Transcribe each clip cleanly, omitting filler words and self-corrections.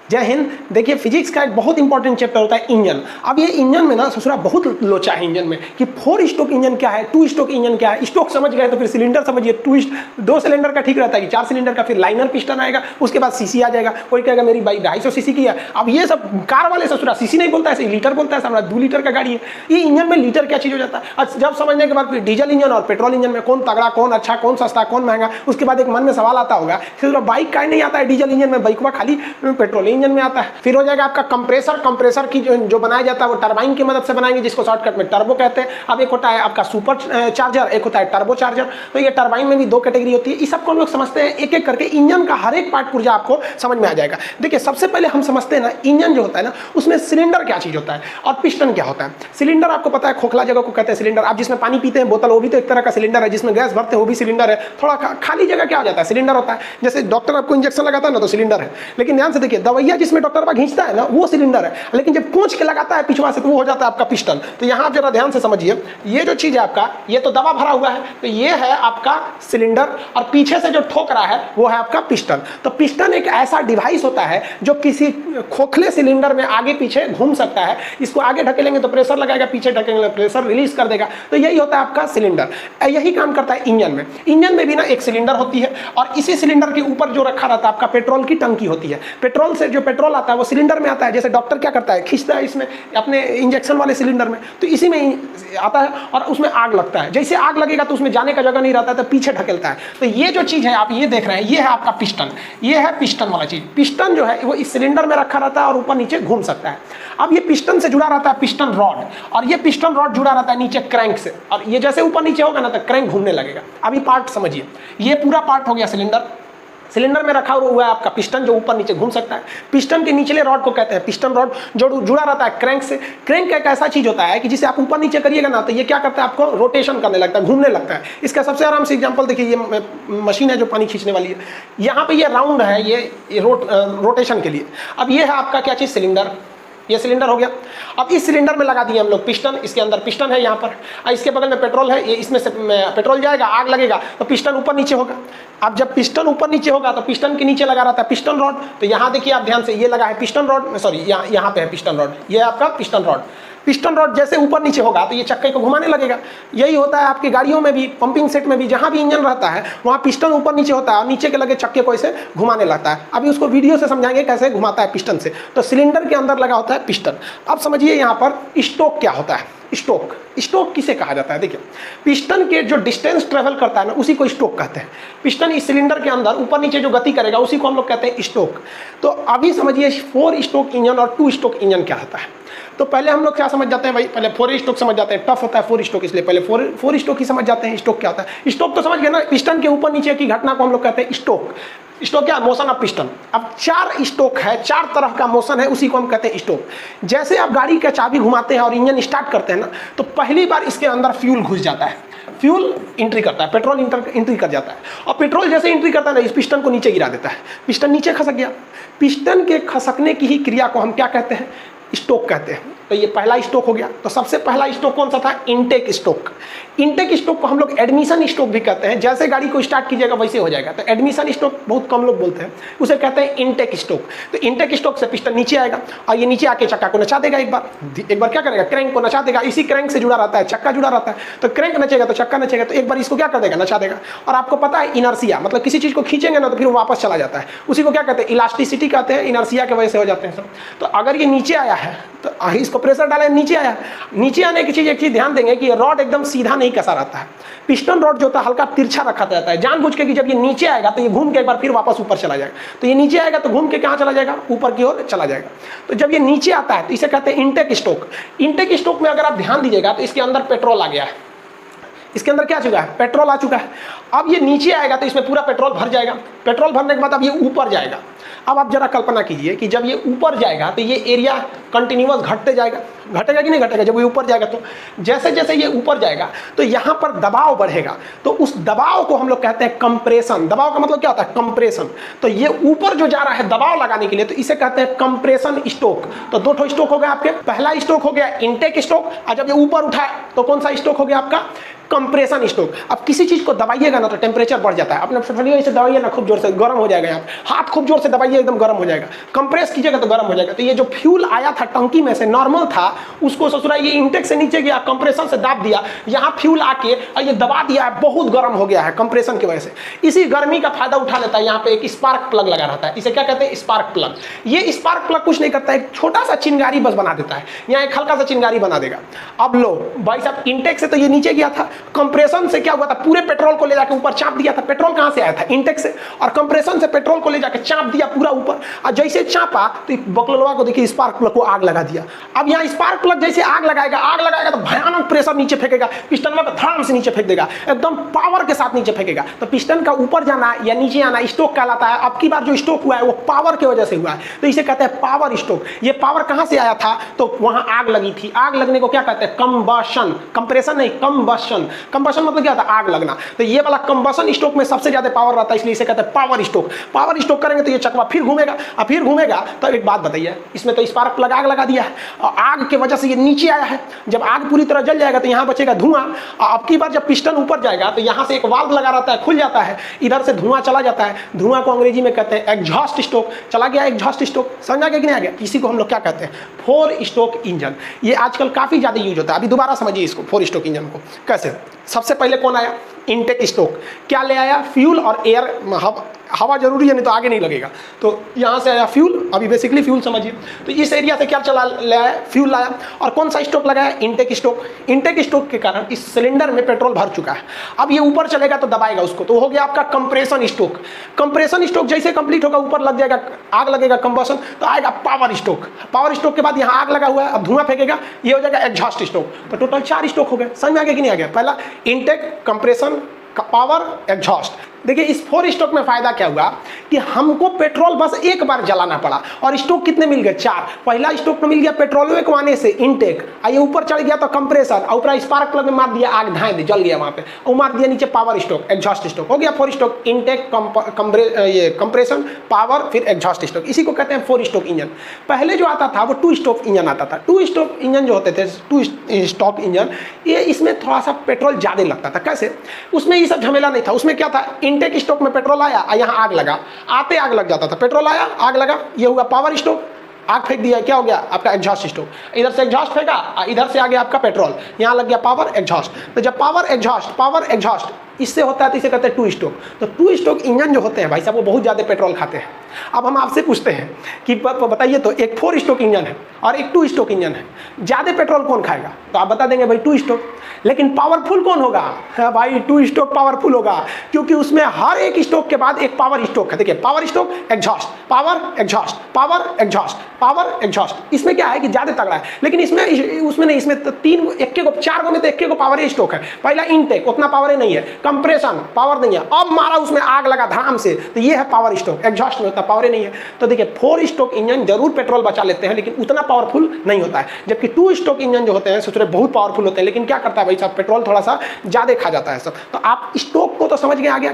जय हिंद। देखिए फिजिक्स का एक बहुत इंपॉर्टेंट चैप्टर होता है इंजन। अब ये इंजन में ना ससुरा बहुत लोचा है इंजन में कि 4 स्ट्रोक इंजन क्या है, 2 स्ट्रोक इंजन क्या है। स्ट्रोक समझ गए तो फिर सिलेंडर समझिए। 2 सिलेंडर का ठीक रहता है कि 4 सिलेंडर का, फिर लाइनर पिस्टन आएगा, उसके बाद सीसी आ जाएगा। कोई कहेगा मेरी बाइक 250 सीसी की है। अब ये सब कार वाले ससुरा सीसी नहीं बोलता है, लीटर बोलता है। हमारा 2 लीटर का गाड़ी है। ये इंजन में लीटर क्या चीज हो जाता है जब समझने के बाद फिर डीजल इंजन और पेट्रोल इंजन में कौन तगड़ा, कौन अच्छा, कौन सस्ता, कौन महंगा। उसके बाद एक मन में सवाल आता होगा फिर बाइक का नहीं आता है डीजल इंजन में, बाइक खाली पेट्रोल इंजन में आता है। फिर हो जाएगा आपका कंप्रेसर की जो बनाया जाता है वो टरबाइन की मदद से बनाएंगे, जिसको शॉर्टकट में टर्बो कहते हैं। अब एक होता है आपका सुपर चार्जर, एक होता है टर्बो चार्जर। तो ये टरबाइन में भी 2 कैटेगरी होती है। इस सबको हम लोग समझते हैं एक एक करके। इंजन का हर एक पार्ट पुर्जा आपको समझ में आ जाएगा। देखिए सबसे पहले हम समझते हैं ना इंजन जो होता है ना उसमें सिलेंडर क्या चीज होता है और पिस्टन क्या होता है। सिलेंडर आपको पता है खोखला जगह को कहते हैं सिलेंडर। आप जिसमें पानी पीते हैं बोतल, वो भी तो एक तरह का सिलेंडर है। जिसमें गैस भरते हैं वो भी सिलेंडर है। थोड़ा खाली जगह क्या हो जाता है, सिलेंडर होता है। जैसे डॉक्टर आपको इंजेक्शन लगाता है ना तो सिलेंडर है। लेकिन ध्यान से देखिए दवाइया जिसमें डॉक्टर खींचता है ना वो सिलेंडर है। लेकिन जब पूंछ के लगाता है पिछवा से तो वो हो जाता है आपका पिस्टन। तो यहाँ आप जरा ध्यान से समझिए, ये जो चीज है आपका, ये तो दवा भरा हुआ है तो ये है आपका सिलेंडर, और पीछे से जो ठोक रहा है वो है आपका पिस्टन। तो पिस्टन एक ऐसा डिवाइस होता है जो किसी खोखले सिलेंडर में आगे पीछे घूम सकता है। इसको आगे ढकेलेंगे तो प्रेशर लगाएगा, पीछे ढकेलेंगे प्रेशर रिलीज कर देगा। तो यही होता है आपका सिलेंडर। यही काम करता है इंजन में। इंजन में भी ना एक सिलेंडर होती है और इसी सिलेंडर के ऊपर जो रखा रहता है आपका पेट्रोल की टंकी होती है। पेट्रोल से जो पेट्रोल आता है वो सिलेंडर में आता है। जैसे डॉक्टर क्या करता है, खींचता है इसमें अपने इंजेक्शन वाले सिलेंडर में, तो इसी में आता है और उसमें आग लगता है। जैसे आग लगेगा तो उसमें जाने का जगह नहीं रहता है तो पीछे ढकेलता है। तो ये जो चीज है आप ये देख रहे हैं, ये है आपका पिस्टन। ये है पिस्टन वाला चीज। पिस्टन जो है वो इस सिलेंडर में रखा रहता है और ऊपर नीचे घूम सकता है। अब ये पिस्टन से जुड़ा रहता है पिस्टन रॉड, और ये पिस्टन रॉड जुड़ा रहता है नीचे क्रैंक से, और ये जैसे ऊपर नीचे होगा ना तो क्रैंक घूमने लगेगा। अभी पार्ट समझिए, ये पूरा पार्ट हो गया सिलेंडर। सिलेंडर में रखा हुआ है आपका पिस्टन जो ऊपर नीचे घूम सकता है। पिस्टन के निचले रॉड को कहते हैं पिस्टन रॉड, जो जुड़ा रहता है क्रैंक से। क्रैंक एक ऐसा चीज होता है कि जिसे आप ऊपर नीचे करिएगा ना तो ये क्या करता है, आपको रोटेशन करने लगता है, घूमने लगता है। इसका सबसे आराम से एग्जांपल देखिए, ये मशीन है जो पानी खींचने वाली है। यहाँ पे ये राउंड है, ये रोटेशन के लिए। अब ये है आपका क्या चीज, सिलेंडर। ये सिलेंडर हो गया। अब इस सिलेंडर में लगा दिए हम लोग पिस्टन। इसके अंदर पिस्टन है यहाँ पर, और इसके बगल में पेट्रोल है। ये इसमें से पेट्रोल जाएगा, आग लगेगा तो पिस्टन ऊपर नीचे होगा। अब जब पिस्टन ऊपर नीचे होगा तो पिस्टन के नीचे लगा रहता है पिस्टन रॉड। तो यहाँ देखिए आप ध्यान से, ये लगा है पिस्टन रॉड, सॉरी यहाँ पे है पिस्टन रॉड। ये आपका पिस्टन रॉड। पिस्टन रॉड जैसे ऊपर नीचे होगा तो ये चक्के को घुमाने लगेगा। यही होता है आपकी गाड़ियों में भी, पंपिंग सेट में भी, जहाँ भी इंजन रहता है वहाँ पिस्टन ऊपर नीचे होता है और नीचे के लगे चक्के को ऐसे घुमाने लगता है। अभी उसको वीडियो से समझाएंगे कैसे घुमाता है पिस्टन से। तो सिलेंडर के अंदर लगा होता है पिस्टन। अब समझिए यहाँ पर स्ट्रोक क्या होता है। स्ट्रोक किसे कहा जाता है, देखिए पिस्टन के जो डिस्टेंस ट्रेवल करता है ना उसी को स्ट्रोक कहते हैं। पिस्टन इस सिलेंडर के अंदर ऊपर नीचे जो गति करेगा उसी को हम लोग कहते हैं स्ट्रोक। तो अभी समझिए 4 स्ट्रोक इंजन और 2 स्ट्रोक इंजन क्या होता है। तो पहले हम लोग क्या समझ जाते हैं भाई, पहले 4 स्ट्रोक समझ जाते हैं। टफ होता है 4 स्ट्रोक, इसलिए पहले 4 स्ट्रोक ही समझ जाते हैं। स्ट्रोक क्या होता है, स्ट्रोक तो समझ गए ना, पिस्टन के ऊपर नीचे की घटना को हम लोग कहते हैं स्ट्रोक। स्ट्रोक क्या, मोशन ऑफ पिस्टन। अब 4 स्ट्रोक है, 4 तरह का मोशन है, उसी को हम कहते हैं स्ट्रोक। जैसे आप गाड़ी का चाबी घुमाते हैं और इंजन स्टार्ट करते हैं ना तो पहली बार इसके अंदर फ्यूल घुस जाता है, फ्यूल एंट्री करता है, पेट्रोल एंट्री कर जाता है। और पेट्रोल जैसे एंट्री करता है ना इस पिस्टन को नीचे गिरा देता है। पिस्टन नीचे खसक गया। पिस्टन के खसकने की ही क्रिया को हम क्या कहते हैं, स्ट्रोक कहते हैं। तो ये पहला स्ट्रोक हो गया। तो सबसे पहला स्ट्रोक कौन सा था, इनटेक स्ट्रोक। इनटेक स्ट्रोक को हम लोग एडमिशन स्ट्रोक भी कहते हैं। जैसे गाड़ी को स्टार्ट कीजिएगा वैसे हो जाएगा। तो एडमिशन स्ट्रोक बहुत कम लोग बोलते हैं, उसे कहते हैं इनटेक स्ट्रोक। तो इनटेक स्ट्रोक से पिस्टन नीचे आएगा और ये नीचे आके चक्का को नचा देगा। एक बार क्या करेगा, क्रैंक को नचा देगा। इसी क्रैंक से जुड़ा रहता है चक्का, जुड़ा रहता है। तो क्रैंक नचेगा तो चक्का नचेगा। तो एक बार इसको क्या कर देगा, नचा देगा। और आपको पता है इनर्सिया, मतलब किसी चीज को खींचेंगे ना तो फिर वो वापस चला जाता है। उसी को क्या कहते हैं, इलास्टिसिटी कहते हैं। इनर्सिया की वजह से हो जाते हैं सब। तो अगर ये नीचे आया है तो इसको प्रेशर डालें, नीचे आया। नीचे आने की चीज, एक चीज ध्यान देंगे कि रॉड एकदम सीधा नहीं कसा रहता है। पिस्टन रॉड जो होता है हल्का तिरछा रखा रहता है, जानबूझ के कि जब ये नीचे आएगा तो ये घूम के एक बार फिर वापस ऊपर चला जाएगा। तो ये नीचे आएगा तो घूम के कहाँ चला जाएगा, ऊपर की ओर चला जाएगा। तो जब ये नीचे आता है तो इसे कहते हैं इनटेक स्ट्रोक। इनटेक स्ट्रोक में अगर आप ध्यान दीजिएगा तो इसके अंदर पेट्रोल आ गया है। इसके अंदर क्या आ चुका है, पेट्रोल आ चुका है। अब ये नीचे आएगा तो इसमें पूरा पेट्रोल भर जाएगा। पेट्रोल भरने के बाद अब ये ऊपर जाएगा। अब आप जरा कल्पना कीजिए कि जब ये ऊपर जाएगा तो ये एरिया कंटिन्यूअस घटते जाएगा। घटेगा कि नहीं घटेगा, जब ये ऊपर जाएगा तो जैसे जैसे ये ऊपर जाएगा तो यहाँ पर दबाव बढ़ेगा। तो उस दबाव को हम लोग कहते हैं कंप्रेशन। दबाव का मतलब क्या होता है, कंप्रेशन। तो ये ऊपर जो जा रहा है दबाव लगाने के लिए तो इसे कहते हैं कंप्रेशन स्ट्रोक। तो 2 स्ट्रोक हो गया आपके। पहला स्ट्रोक हो गया इनटेक स्ट्रोक, और जब ये ऊपर उठा तो कौन सा स्ट्रोक हो गया आपका, कंप्रेशन स्ट्रोक। अब किसी चीज को दबाइएगा ना तो टेम्परेचर बढ़ जाता है। अपने ऐसे दबाइए ना खूब जोर से, गर्म हो जाएगा। आप हाथ खूब जोर से दबाइए एकदम गर्म हो जाएगा, कंप्रेस कीजिएगा तो गर्म हो जाएगा। तो ये जो फ्यूल आया था टंकी में से नॉर्मल था, उसको ससुरा ये इंटेक से नीचे गया, कंप्रेशन से दाब दिया, यहाँ फ्यूल आके और ये दबा दिया है, बहुत गर्म हो गया है कंप्रेशन की वजह से। इसी गर्मी का फायदा उठा लेता है, यहाँ पे एक स्पार्क प्लग लगा रहता है, इसे क्या कहते हैं, स्पार्क प्लग। ये स्पार्क प्लग कुछ नहीं करता है, एक छोटा सा चिंगारी बस बना देता है, यहाँ एक हल्का सा चिंगारी बना देगा। अब लो भाई साहब, इंटेक से तो ये नीचे गया था, कंप्रेशन से क्या हुआ था, पूरे पेट्रोल को ले जाकर ऊपर चाप दिया था। पेट्रोल कहाँ से आया था, इंटेक से, और कंप्रेशन से पेट्रोल को ले जाकर चाप दिया पूरा ऊपर। और जैसे चापा तो बकलवा को देखिए स्पार्क प्लग को आग लगा दिया। अब यहाँ स्पार्क प्लग जैसे आग लगाएगा तो भयानक प्रेशर नीचे फेंकेगा, पिस्टन में धड़ाम से नीचे फेंक देगा, एकदम पावर के साथ नीचे फेंकेगा। तो पिस्टन का ऊपर जाना या नीचे आना स्ट्रोक कहलाता है। अब की बार जो स्ट्रोक हुआ है वो पावर की वजह से हुआ है, तो इसे कहते हैं पावर स्ट्रोक। ये पावर कहां से आया था, तो वहां आग लगी थी। आग लगने को क्या कहते हैं, कंबशन, कंप्रेशन नहीं, कंबशन। कंबशन मतलब क्या होता है, आग लगना। तो ये वाला कंबशन स्ट्रोक में सबसे ज्यादा पावर रहता है, इसलिए इसे कहते हैं पावर स्ट्रोक। पावर स्ट्रोक करेंगे तो ये चकवा फिर घूमेगा, और फिर घूमेगा। तो एक बात बताइए, इसमें तो स्पार्क प्लग आग लगा दिया है, और आग की वजह से ये नीचे आया है। जब आग पूरी तरह जल जाएगा तो यहाँ बचेगा धुआं। अब की बार जब पिस्टन ऊपर जाएगा तो यहाँ से एक वाल्व लगा रहता है, खुल जाता है, इधर से धुआं चला जाता है। धुआं को अंग्रेजी में कहते हैं एग्जॉस्ट स्ट्रोक। चला गया एग्जॉस्ट स्ट्रोक, समझा गया कि नहीं आ गया। इसी को हम लोग क्या कहते हैं, 4 स्ट्रोक इंजन। ये आजकल काफी ज्यादा यूज होता है। अभी दोबारा समझिए इसको, 4 स्ट्रोक इंजन को कैसे। सबसे पहले कौन आया, इंटेक स्ट्रोक। क्या ले आया, फ्यूल और एयर, हवा जरूरी है, नहीं तो आगे नहीं लगेगा। तो यहाँ से आया फ्यूल, अभी बेसिकली फ्यूल समझिए। तो इस एरिया से क्या चला ले आया, फ्यूल लाया। और कौन सा स्ट्रोक लगाया, इंटेक स्ट्रोक। इंटेक स्ट्रोक के कारण इस सिलेंडर में पेट्रोल भर चुका है। अब ये ऊपर चलेगा तो दबाएगा उसको, तो हो गया आपका कंप्रेशन स्ट्रोक। कंप्रेशन स्ट्रोक जैसे कंप्लीट होगा, ऊपर लग जाएगा, आग लगेगा कंबशन, तो आएगा पावर स्ट्रोक। पावर स्ट्रोक के बाद यहाँ आग लगा हुआ है, अब धुआं फेंकेगा, ये हो जाएगा एग्जॉस्ट स्ट्रोक। तो टोटल 4 स्ट्रोक हो गए। समझ में आ गया कि नहीं आ गया। पहला इंटेक, कंप्रेशन, पावर, एग्जॉस्ट। देखिए इस 4 स्ट्रोक में फायदा क्या हुआ कि हमको पेट्रोल बस एक बार जलाना पड़ा, और स्ट्रोक कितने मिल गए, 4। पहला स्ट्रोक में मिल गया पेट्रोल को आने से इंटेक, ये ऊपर चढ़ गया तो कंप्रेसर, और ऊपर स्पार्क प्लग में मार दिया, आग धाए दे, जल गया वहां पे, और मार दिया नीचे पावर स्ट्रोक, एग्जॉस्ट स्ट्रोक। हो गया 4 स्ट्रोक, इंटेक, कंप्रेशन, पावर, फिर एग्जॉस्ट स्ट्रोक। इसी को कहते हैं 4 स्ट्रोक इंजन। पहले जो आता था वो 2 स्ट्रोक इंजन आता था। 2 स्ट्रोक इंजन जो होते थे, 2 स्ट्रोक इंजन, ये इसमें थोड़ा सा पेट्रोल ज्यादा लगता था। कैसे, उसमें ये सब झमेला नहीं था। उसमें क्या था, इंटेक स्ट्रोक में पेट्रोल आया, यहाँ आग लगा, आते आग लग जाता था। पेट्रोल आया, आग लगा, ये हुआ पावर स्ट्रोक, आग फेंक दिया, क्या हो गया आपका एग्जॉस्ट स्ट्रोक। इधर से एग्जॉस्ट फेंका, इधर से आ गया आपका पेट्रोल, यहाँ लग गया पावर एग्जॉस्ट। तो जब पावर एग्जॉस्ट इससे होता है तो इसे कहते हैं 2 स्ट्रोक। तो 2 स्ट्रोक इंजन जो होते हैं भाई साहब, वो बहुत ज़्यादा पेट्रोल खाते हैं। अब हम आपसे पूछते हैं कि बताइए तो, एक 4 स्ट्रोक इंजन है और एक 2 स्ट्रोक इंजन है, ज़्यादा पेट्रोल कौन खाएगा, तो आप बता देंगे भाई 2 स्ट्रोक। लेकिन पावरफुल कौन होगा, हाँ भाई 2 स्ट्रोक पावरफुल होगा, क्योंकि उसमें हर एक स्ट्रोक के बाद एक पावर स्ट्रोक है। देखिए power stroke, exhaust, power exhaust, power exhaust, power exhaust. इसमें क्या है कि ज़्यादा तगड़ा है, लेकिन उसमें नहीं, इसमें 4 को में तो 1 को पावर स्ट्रोक है। पहला इंटेक, उतना पावर नहीं है, कंप्रेशन पावर नहीं है, अब मारा उसमें आग लगा धड़ाम से, तो ये है पावर स्ट्रोक। एग्जॉस्ट में उतना पावर नहीं है। तो देखिए 4 स्ट्रोक इंजन जरूर पेट्रोल बचा लेते हैं, लेकिन उतना पावरफुल नहीं होता है। जबकि 2 स्ट्रोक इंजन जो होते हैं सोच रहे बहुत पावरफुल होते हैं, लेकिन क्या करता है भाई साहब, पेट्रोल थोड़ा सा ज्यादा खा जाता है सब। तो आप स्ट्रोक को तो समझ गए, आ गया।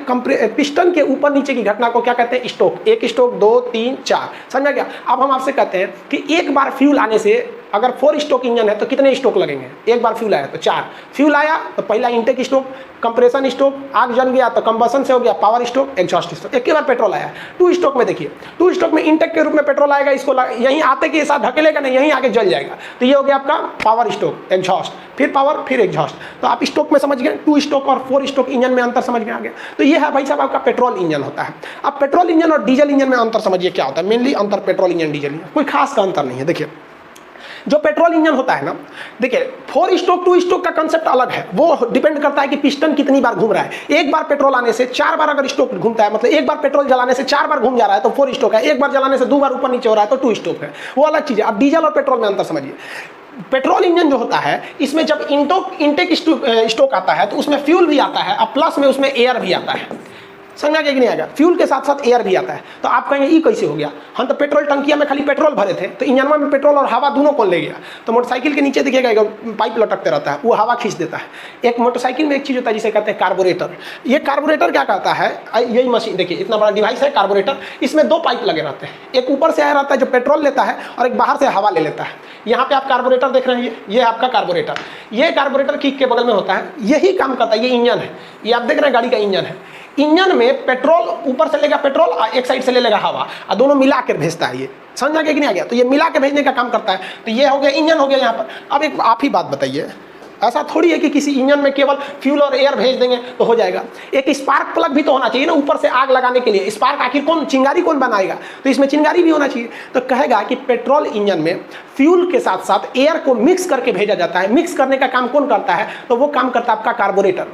पिस्टन के ऊपर नीचे की घटना को क्या कहते हैं, स्ट्रोक। 1 स्ट्रोक, 2, 3, 4, समझ गया। अब हम आपसे कहते हैं कि एक बार फ्यूल आने से, अगर 4 स्ट्रोक इंजन है तो कितने स्ट्रोक लगेंगे, एक बार फ्यूल आया तो 4। फ्यूल आया तो पहला इंटेक स्ट्रोक, कंप्रेशन स्ट्रोक, आग जल गया तो कंबशन से हो गया पावर स्ट्रोक, एग्जॉस्ट स्ट्रोक। एक ही बार पेट्रोल आया। 2 स्ट्रोक में देखिए, 2 स्ट्रोक में इंटेक के रूप में पेट्रोल आएगा, इसको यहीं आते के साथ धकेलेगा नहीं, यहीं आगे जल जाएगा, तो ये हो गया आपका पावर स्ट्रोक, एग्जॉस्ट, फिर पावर, फिर एग्जॉस्ट। तो आप स्ट्रोक में समझ गए, 2 स्ट्रोक और 4 स्ट्रोक इंजन में अंतर समझ में आ गया। तो ये है भाई साहब आपका पेट्रोल इंजन होता है। अब पेट्रोल इंजन और डीजल इंजन में अंतर समझिए क्या होता है। मेनली अंतर पेट्रोल इंजन, डीजल इंजन, कोई खास का अंतर नहीं है। देखिए जो पेट्रोल इंजन होता है ना, देखिए 4 स्ट्रोक 2 स्ट्रोक का कंसेप्ट अलग है। वो डिपेंड करता है कि पिस्टन कितनी बार घूम रहा है। एक बार पेट्रोल आने से 4 बार अगर स्ट्रोक घूमता है, मतलब एक बार पेट्रोल जलाने से 4 बार घूम जा रहा है तो 4 स्ट्रोक है। एक बार जलाने से 2 बार ऊपर नीचे हो रहा है तो 2 स्ट्रोक है, वो अलग चीज़ है। अब डीजल और पेट्रोल में अंतर समझिए। पेट्रोल इंजन जो होता है, इसमें जब इंटेक स्ट्रोक आता है तो उसमें फ्यूल भी आता है और प्लस में उसमें एयर भी आता है। समझा कि नहीं आएगा, फ्यूल के साथ साथ एयर भी आता है। तो आप कहेंगे ये कैसे हो गया, हम तो पेट्रोल टंकिया में खाली पेट्रोल भरे थे, तो इंजन में पेट्रोल और हवा दोनों कौन ले गया। तो मोटरसाइकिल के नीचे देखिएगा एक पाइप लटकते रहता है, वो हवा खींच देता है। एक मोटरसाइकिल में एक चीज़ होता है जिसे कहते हैं कार्बोरेटर। ये कार्बोरेटर क्या करता है, यही मशीन देखिए, इतना बड़ा डिवाइस है कार्बोरेटर, इसमें 2 पाइप लगे रहते हैं। एक ऊपर से आया रहता है जो पेट्रोल लेता है, और एक बाहर से हवा ले लेता है। यहाँ पे आप कार्बोरेटर देख रहे हैं, ये आपका कार्बोरेटर। ये कार्बोरेटर किक के बगल में होता है, यही काम करता है। ये इंजन है, ये आप देख रहे हैं गाड़ी का इंजन है। इंजन में पेट्रोल ऊपर से लेगा पेट्रोल और एक साइड से ले लेगा हवा, और दोनों मिला कर भेजता है। ये समझ आ गया कि नहीं आ गया? तो ये मिला के भेजने का काम करता है। तो ये हो गया इंजन हो गया यहाँ पर। अब एक आप ही बात बताइए, ऐसा थोड़ी है कि किसी इंजन में केवल फ्यूल और एयर भेज देंगे तो हो जाएगा। एक स्पार्क प्लग भी तो होना चाहिए ना ऊपर से आग लगाने के लिए। स्पार्क आखिर कौन, चिंगारी कौन बनाएगा? तो इसमें चिंगारी भी होना चाहिए। तो कहेगा कि पेट्रोल इंजन में फ्यूल के साथ साथ एयर को मिक्स करके भेजा जाता है। मिक्स करने का काम कौन करता है? तो वो काम करता है आपका कार्बोरेटर।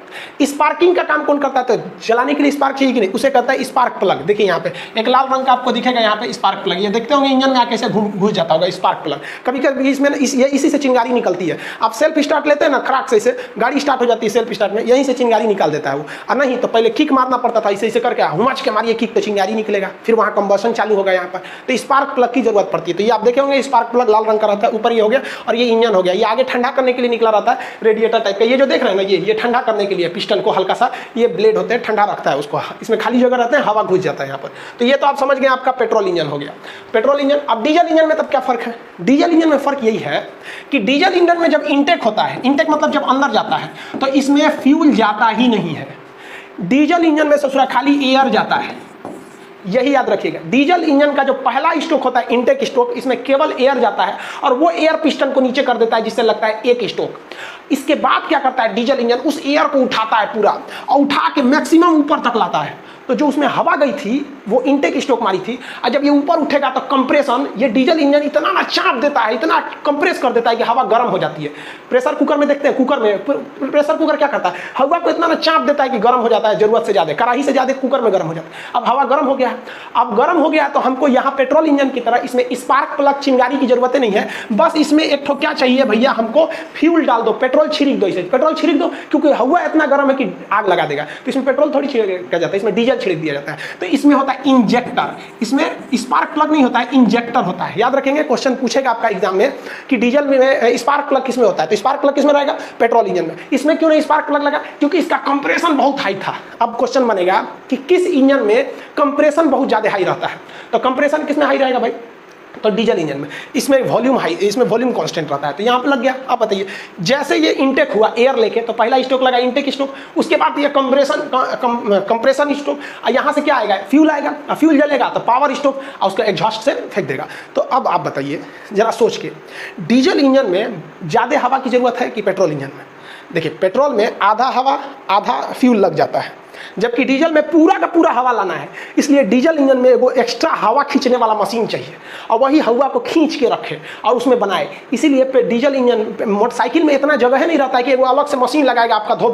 स्पार्किंग का काम कौन करता है? तो जलाने के लिए स्पार्क चाहिए कि नहीं, उसे करता है स्पार्क प्लग। देखिए यहाँ पे एक लाल रंग का आपको दिखेगा यहाँ पे स्पार्क प्लग। ये देखते होंगे इंजन में आके से घुस जाता होगा स्पार्क प्लग। कभी कभी इसमें इसी से चिंगारी निकलती है। आप सेल्फ स्टार्ट लेते हैं ना, खराक से इसे गाड़ी स्टार्ट हो जाती है सेल्फ स्टार्ट में, यहीं से चिंगारी निकाल देता है वो। और नहीं तो पहले किक मारना पड़ता था, इसे करके हुमाच के मारिए किक तो चिंगारी निकलेगा, फिर वहाँ कंबशन चालू होगा यहाँ पर। तो स्पार्क प्लग की जरूरत पड़ती है। तो ये आप देखे होंगे स्पार्क प्लग लाल रंग का रहता है, ऊपर ये हो गया और ये इंजन हो गया। ये आगे ठंडा करने के लिए निकला रहता है, रेडिएटर टाइप का। ये जो देख रहे हैं ना, ये ठंडा करने के लिए पिस्टन को हल्का सा ये ब्लेड होते हैं, ठंडा रखता है उसको। इसमें खाली जगह रहते हैं, हवा घुस जाता है यहाँ पर। तो ये तो आप समझ गए आपका पेट्रोल इंजन हो गया, पेट्रोल इंजन। अब डीजल इंजन में तब क्या फर्क है? डीजल इंजन में फर्क यही है कि डीजल इंजन में जब इंटेक होता है, इंटेक मतलब जब अंदर जाता है, तो इसमें फ्यूल जाता ही नहीं है। डीजल इंजन में ससुरा खाली एयर जाता है, यही याद रखिएगा। डीजल इंजन का जो पहला स्ट्रोक होता है इंटेक स्ट्रोक, इसमें केवल एयर जाता है और वो एयर पिस्टन को नीचे कर देता है, जिससे लगता है एक स्ट्रोक। इसके बाद क्या करता है डीजल इंजन? उस एयर को उठाता है पूरा और उठा के मैक्सिमम ऊपर तक लाता है। तो जो उसमें हवा गई थी वो इंटेक स्ट्रोक मारी थी, और जब ये ऊपर उठेगा तो कंप्रेशन, ये डीजल इंजन इतना ना चाप देता है, इतना कंप्रेस कर देता है कि हवा गर्म हो जाती है। प्रेशर कुकर में देखते हैं, कुकर में प्रेशर कुकर क्या करता है? हवा को इतना ना चाप देता है कि गर्म हो जाता है, जरूरत से ज्यादा, कड़ाही से ज्यादा कुकर में गर्म हो जाता है। अब हवा गर्म हो गया है, अब गर्म हो गया तो हमको यहाँ पेट्रोल इंजन की तरह इसमें स्पार्क प्लग चिंगारी की जरूरत नहीं है। बस इसमें एक ठो क्या चाहिए भैया, हमको फ्यूल डाल दो, पेट्रोल छिड़क दो, इसे पेट्रोल छिड़क दो, क्योंकि हवा इतना गर्म है कि आग लगा देगा। तो इसमें पेट्रोल थोड़ी छिड़का जाता है, इसमें डीजल छिड़क दिया जाता है। तो इसमें होता है इंजेक्टर, इसमें स्पार्क प्लग नहीं होता है, इंजेक्टर होता है। याद रखेंगे, क्वेश्चन पूछेगा आपका एग्जाम में कि डीजल में स्पार्क प्लग किसमें होता है? तो स्पार्क प्लग किसमें रहेगा? पेट्रोल इंजन में। इसमें क्यों नहीं स्पार्क प्लग लगा? क्योंकि इसका कंप्रेशन बहुत हाई था। अब क्वेश्चन बनेगा कि किस इंजन में कंप्रेशन बहुत ज्यादा हाई रहता है? तो कंप्रेशन किसमें हाई रहेगा भाई? तो डीजल इंजन में। इसमें वॉल्यूम हाई, इसमें वॉल्यूम कांस्टेंट रहता है। तो यहाँ पे लग गया। अब बताइए, जैसे ये इंटेक हुआ एयर लेके, तो पहला स्ट्रोक लगा इंटेक स्ट्रोक, उसके बाद ये कंप्रेशन स्ट्रोक, यहाँ से क्या आएगा? फ्यूल आएगा, फ्यूल जलेगा तो पावर स्ट्रोक और उसका एग्जॉस्ट से फेंक देगा। तो अब आप बताइए जरा सोच के, डीजल इंजन में ज़्यादा हवा की जरूरत है कि पेट्रोल इंजन में? देखिए, पेट्रोल में आधा हवा आधा फ्यूल लग जाता है, जबकि डीजल में पूरा का पूरा हवा लाना है। इसलिए डीजल इंजन में वो एक्स्ट्रा हवा खींचने वाला मशीन चाहिए और वही हवा को खींच के रखे और उसमें बनाए। इसीलिए डीजल इंजन, मोटरसाइकिल में इतना जगह नहीं रहता है कि वो अलग से मशीन लगाएगा आपका धो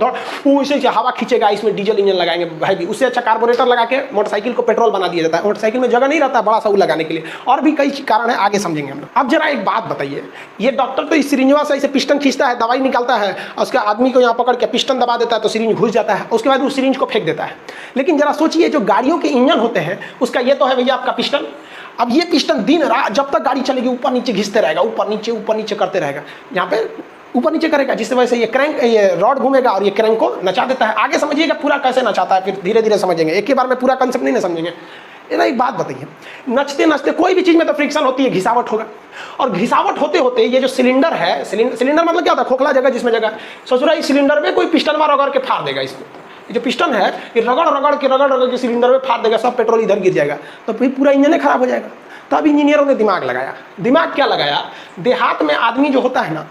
वो इसे हवा खींचेगा, इसमें डीजल इंजन लगाएंगे भाई भी। उससे अच्छा कार्बोरेटर लगा के मोटरसाइकिल को पेट्रोल बना दिया जाता है। मोटरसाइकिल में जगह नहीं रहता बड़ा सा लगाने के लिए, और भी कई कारण है, आगे समझेंगे हम लोग। अब जरा एक बात बताइए, ये डॉक्टर तो इस सिरिंजवा से इसे पिस्टन खींचता है, दवाई निकालता है, और उसके आदमी को यहाँ पकड़ के पिस्टन दबा देता है तो सिरिंज घुस जाता है, उसके बाद उस सिरिंज को फेंक देता है। लेकिन जरा सोचिए, जो गाड़ियों के इंजन होते हैं उसका ये तो है भैया आपका पिस्टन। अब ये पिस्टन दिन रात जब तक गाड़ी चलेगी ऊपर नीचे घिसते रहेगा, ऊपर नीचे करते रहेगा, यहाँ पे ऊपर नीचे करेगा, जिससे वजह से ये क्रैंक, ये रॉड घूमेगा और ये क्रैंक को नचा देता है। आगे समझिएगा पूरा कैसे नचाता है, फिर धीरे धीरे समझेंगे, एक ही बार में पूरा कंसेप्ट नहीं ना समझेंगे। एक बात बताइए, नचते नचते कोई भी चीज में तो फ्रिक्शन होती है, घिसावट होगा, और घिसावट होते होते ये जो सिलेंडर है, सिलेंडर मतलब क्या होता है? खोखला जगह जिसमें जगह, ससुरा इस सिलेंडर में कोई पिस्टन मार रगड़ के फाड़ देगा इसको। ये जो पिस्टन है ये रगड़ के सिलेंडर में फाड़ देगा, सब पेट्रोल इधर गिर जाएगा, तो फिर पूरा इंजन खराब हो जाएगा। तब इंजीनियरों ने दिमाग लगाया। दिमाग क्या लगाया? देहात में आदमी जो होता है ना,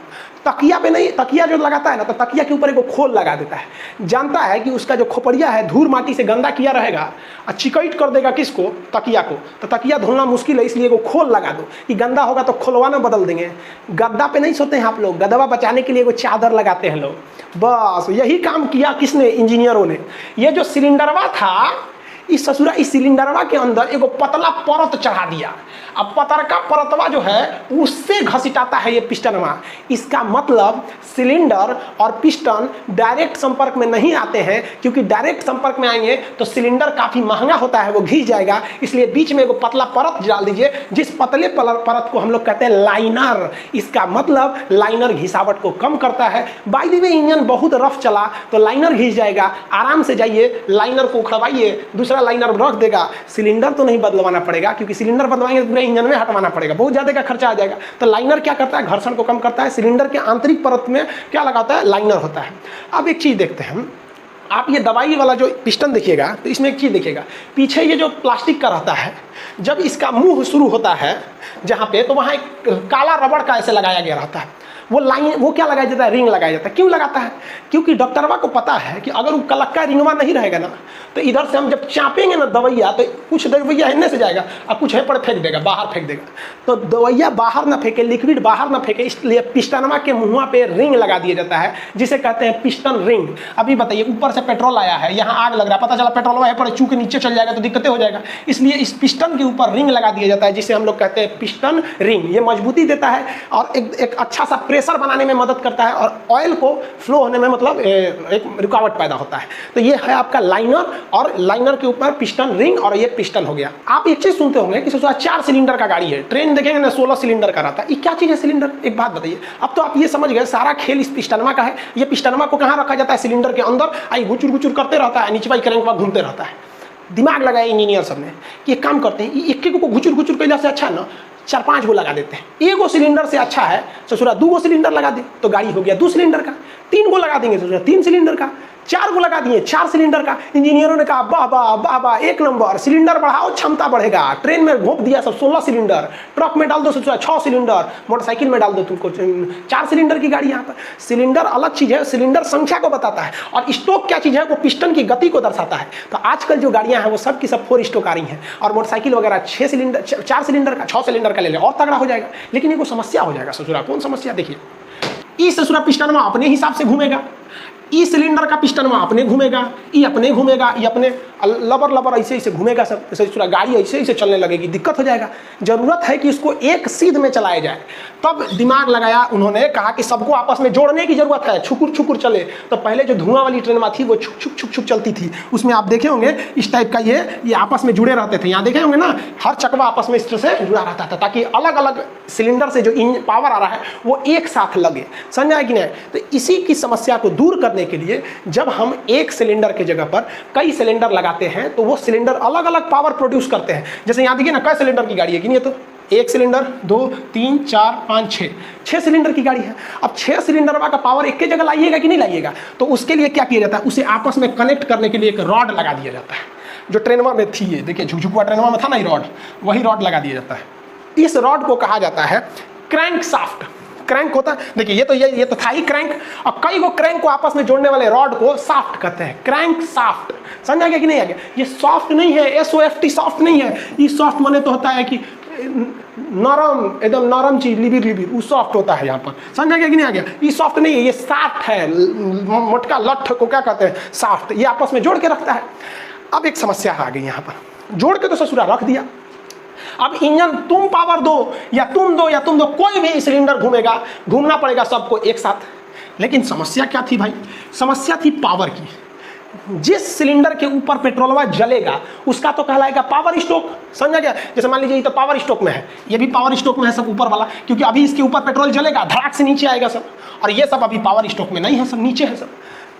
तकिया पे नहीं, तकिया जो लगाता है ना, तो तकिया के ऊपर एक खोल लगा देता है। जानता है कि उसका जो खोपड़िया है धूल माटी से गंदा किया रहेगा और चिकट कर देगा किसको? तकिया को। तो तकिया धुलना मुश्किल है, इसलिए वो खोल लगा दो कि गंदा होगा तो खोलवाना बदल देंगे। गद्दा पे नहीं सोते हैं आप लोग, गदवा बचाने के लिए वो चादर लगाते हैं लोग। बस यही काम किया किसने? इंजीनियरों ने। ये जो सिलेंडरवा था, इस ससुरा इस सिलेंडरवा के अंदर एगो पतला परत चढ़ा दिया। अब पतरका परतवा जो है उससे घसीटाता है ये पिस्टनवा। इसका मतलब सिलेंडर और पिस्टन डायरेक्ट संपर्क में नहीं आते हैं, क्योंकि डायरेक्ट संपर्क में आएंगे तो सिलेंडर काफी महंगा होता है, वो घिस जाएगा। इसलिए बीच में एगो पतला परत डाल दीजिए, जिस पतले परत को हम लोग कहते हैं लाइनर। इसका मतलब लाइनर घिसावट को कम करता है। बाय द वे, इंजन बहुत रफ चला तो लाइनर घिस जाएगा, आराम से जाइए, लाइनर को उखड़वाइए, दूसरा लाइनर रख देगा। सिलेंडर तो नहीं बदलवाना पड़ेगा, क्योंकि सिलेंडर बदलवाएंगे पूरे इंजन में हटवाना पड़ेगा, बहुत ज्यादा का खर्चा आ जाएगा। तो लाइनर क्या करता है? घर्षण को कम करता है। सिलेंडर के आंतरिक परत में क्या लगाता है? लाइनर होता है। अब एक चीज देखते हैं हम, आप ये दवाई वाला जो पिस्टन देखिएगा तो इसमें एक चीज़ देखिएगा, पीछे ये जो प्लास्टिक का रहता है, जब इसका मुंह शुरू होता है जहाँ पे, तो वहाँ एक काला रबड़ का ऐसे लगाया गया रहता है। वो लाइन, वो क्या लगाया जाता है, रिंग लगाया जाता है। क्यों लगाता है? क्योंकि डॉक्टरवा को पता है कि अगर वो कलक्का रिंगवा नहीं रहेगा ना, तो इधर से हम जब चापेंगे ना दवैया, तो कुछ दवैया हिलने से जाएगा और कुछ है पर फेंक देगा, बाहर फेंक देगा। तो दवैया बाहर ना फेंके, लिक्विड बाहर ना फेंके, इसलिए पिस्टनवा के मुँह पे रिंग लगा दिया जाता है, जिसे कहते हैं पिस्टन रिंग। अभी बताइए, ऊपर से पेट्रोल आया है, यहाँ आग लग रहा है, पता चला पेट्रोल वहाँ पर चूंकि नीचे चल जाएगा तो दिक्कतें हो जाएगा, इसलिए इस पिस्टन के ऊपर रिंग लगा दिया जाता है, जिसे हम लोग कहते हैं पिस्टन रिंग। ये मजबूती देता है और एक अच्छा सा प्रेशर बनाने में मदद करता है, और ऑयल को फ्लो होने में मतलब एक रुकावट पैदा होता है। तो ये है आपका लाइनर, और लाइनर के ऊपर पिस्टन रिंग, और ये पिस्टन हो गया। आप एक चीज सुनते होंगे कि 4 सिलेंडर का गाड़ी है, ट्रेन देखेंगे ना 16 सिलेंडर का रहता है। ये क्या चीज है सिलेंडर? एक बात बताइए, अब तो आप ये समझ गए सारा खेल इस पिस्टनमा का है। ये पिस्टनमा को कहाँ रखा जाता है? सिलेंडर के अंदर। आई गुचुर गुचुर करते रहता है, नीचे क्रैंक घूमते रहता है। दिमाग लगाया इंजीनियर सब ने कि एक काम करते हैं, एक को घुचुर घुचुर कैला से अच्छा है ना 4-5 गो लगा देते हैं। 1 गो सिलेंडर से अच्छा है ससुरा 2 गो सिलेंडर लगा दे, तो गाड़ी हो गया 2 सिलेंडर का। 3 गो लगा देंगे ससुरा 3 सिलेंडर का। 4 गो लगा दिए 4 सिलेंडर का। इंजीनियरों ने कहा वाह वाह वाह वाह, 1 नंबर, सिलेंडर बढ़ाओ क्षमता बढ़ेगा। ट्रेन में घोंप दिया सब 16 सिलेंडर, ट्रक में डाल दो ससुरा 6 सिलेंडर, मोटरसाइकिल में डाल दो तुमको 4 सिलेंडर की गाड़ी। यहाँ पर सिलेंडर अलग चीज़ है, सिलेंडर संख्या को बताता है, और स्टोक क्या चीज़ है? वो पिस्टन की गति को दर्शाता है। तो आजकल जो गाड़ियाँ हैं वो सब की सब 4 स्टोक आ रही हैं, और मोटरसाइकिल वगैरह 6 सिलेंडर 4 सिलेंडर का 6 सिलेंडर का ले ले और तगड़ा हो जाएगा। लेकिन ये समस्या हो जाएगा ससुरा। कौन समस्या? देखिए, इस ससुरा पिस्टन में अपने हिसाब से घूमेगा, ई सिलेंडर का पिस्टन में अपने घूमेगा, ई अपने घूमेगा, ये अपने लबर ऐसे ऐसे घूमेगा, सब पूरा गाड़ी ऐसे ऐसे चलने लगेगी, दिक्कत हो जाएगा। जरूरत है कि इसको एक सीध में चलाया जाए। तब दिमाग लगाया उन्होंने, कहा कि सबको आपस में जोड़ने की जरूरत है, छुकुर छुकुर चले। तो पहले जो धुआं वाली ट्रेन थी वो छुक छुक छुक छुक चलती थी, उसमें आप देखे होंगे इस टाइप का ये आपस में जुड़े रहते थे। यहाँ देखे होंगे ना, हर चकवा आपस में इस तरह से जुड़ा रहता था, ताकि अलग अलग सिलेंडर से जो पावर आ रहा है वो एक साथ लगे। समझा है कि नहीं? तो इसी की समस्या को दूर करने के लिए जब हम एक सिलेंडर के जगह पर कई सिलेंडर लगाते हैं, तो वो सिलेंडर अलग अलग पावर प्रोड्यूस करते हैं। जैसे यहाँ देखिए ना, कई सिलेंडर की गाड़ी है कि नहीं? तो 1 सिलेंडर, 2, 3, 4, 5, 6 सिलेंडर की गाड़ी है। अब 6 सिलेंडर का पावर एक के जगह लाइएगा कि नहीं लाइएगा? तो उसके लिए क्या किया जाता है? उसे आपस में कनेक्ट करने के लिए एक रॉड लगा दिया जाता है, जो ट्रेनवा में थी। ये देखिए, झुकझुकुआ ट्रेनवा में था ना, ये रॉड, वही रॉड लगा दिया जाता है। इस रॉड को कहा जाता है क्रैंक शाफ्ट। क्रैंक होता है, देखिए ये तो था ही क्रैंक, और कई गो क्रैंक को आपस में जोड़ने वाले रॉड को शाफ्ट कहते हैं, क्रैंक शाफ्ट। समझ आ गया कि नहीं आ गया? ये सॉफ्ट नहीं है, SOFT सॉफ्ट नहीं है। ये सॉफ्ट माने तो होता है कि नरम, एकदम नरम चीज, लिबिर वो सॉफ्ट होता है यहाँ पर। समझ आ गया कि नहीं आ गया? ये सॉफ्ट नहीं है, ये शाफ्ट है। मोटका लठ को क्या कहते हैं? शाफ्ट। ये आपस में जोड़ के रखता है। अब एक समस्या आ गई यहाँ पर, जोड़ के तो ससुरा रख दिया, अब इंजन तुम पावर दो या तुम दो या तुम दो, कोई भी सिलेंडर घूमेगा, घूमना पड़ेगा सबको एक साथ। लेकिन समस्या क्या थी भाई? समस्या थी पावर की। जिस सिलेंडर के ऊपर पेट्रोलवा जलेगा उसका तो कहलाएगा पावर स्टोक। समझा गया? जैसे मान लीजिए ये तो पावर स्टोक में है, ये भी पावर स्टोक में है सब ऊपर वाला, क्योंकि अभी इसके ऊपर पेट्रोल जलेगा, धड़ाक से नीचे आएगा सब, और ये सब अभी पावर स्टोक में नहीं है, सब नीचे है सब।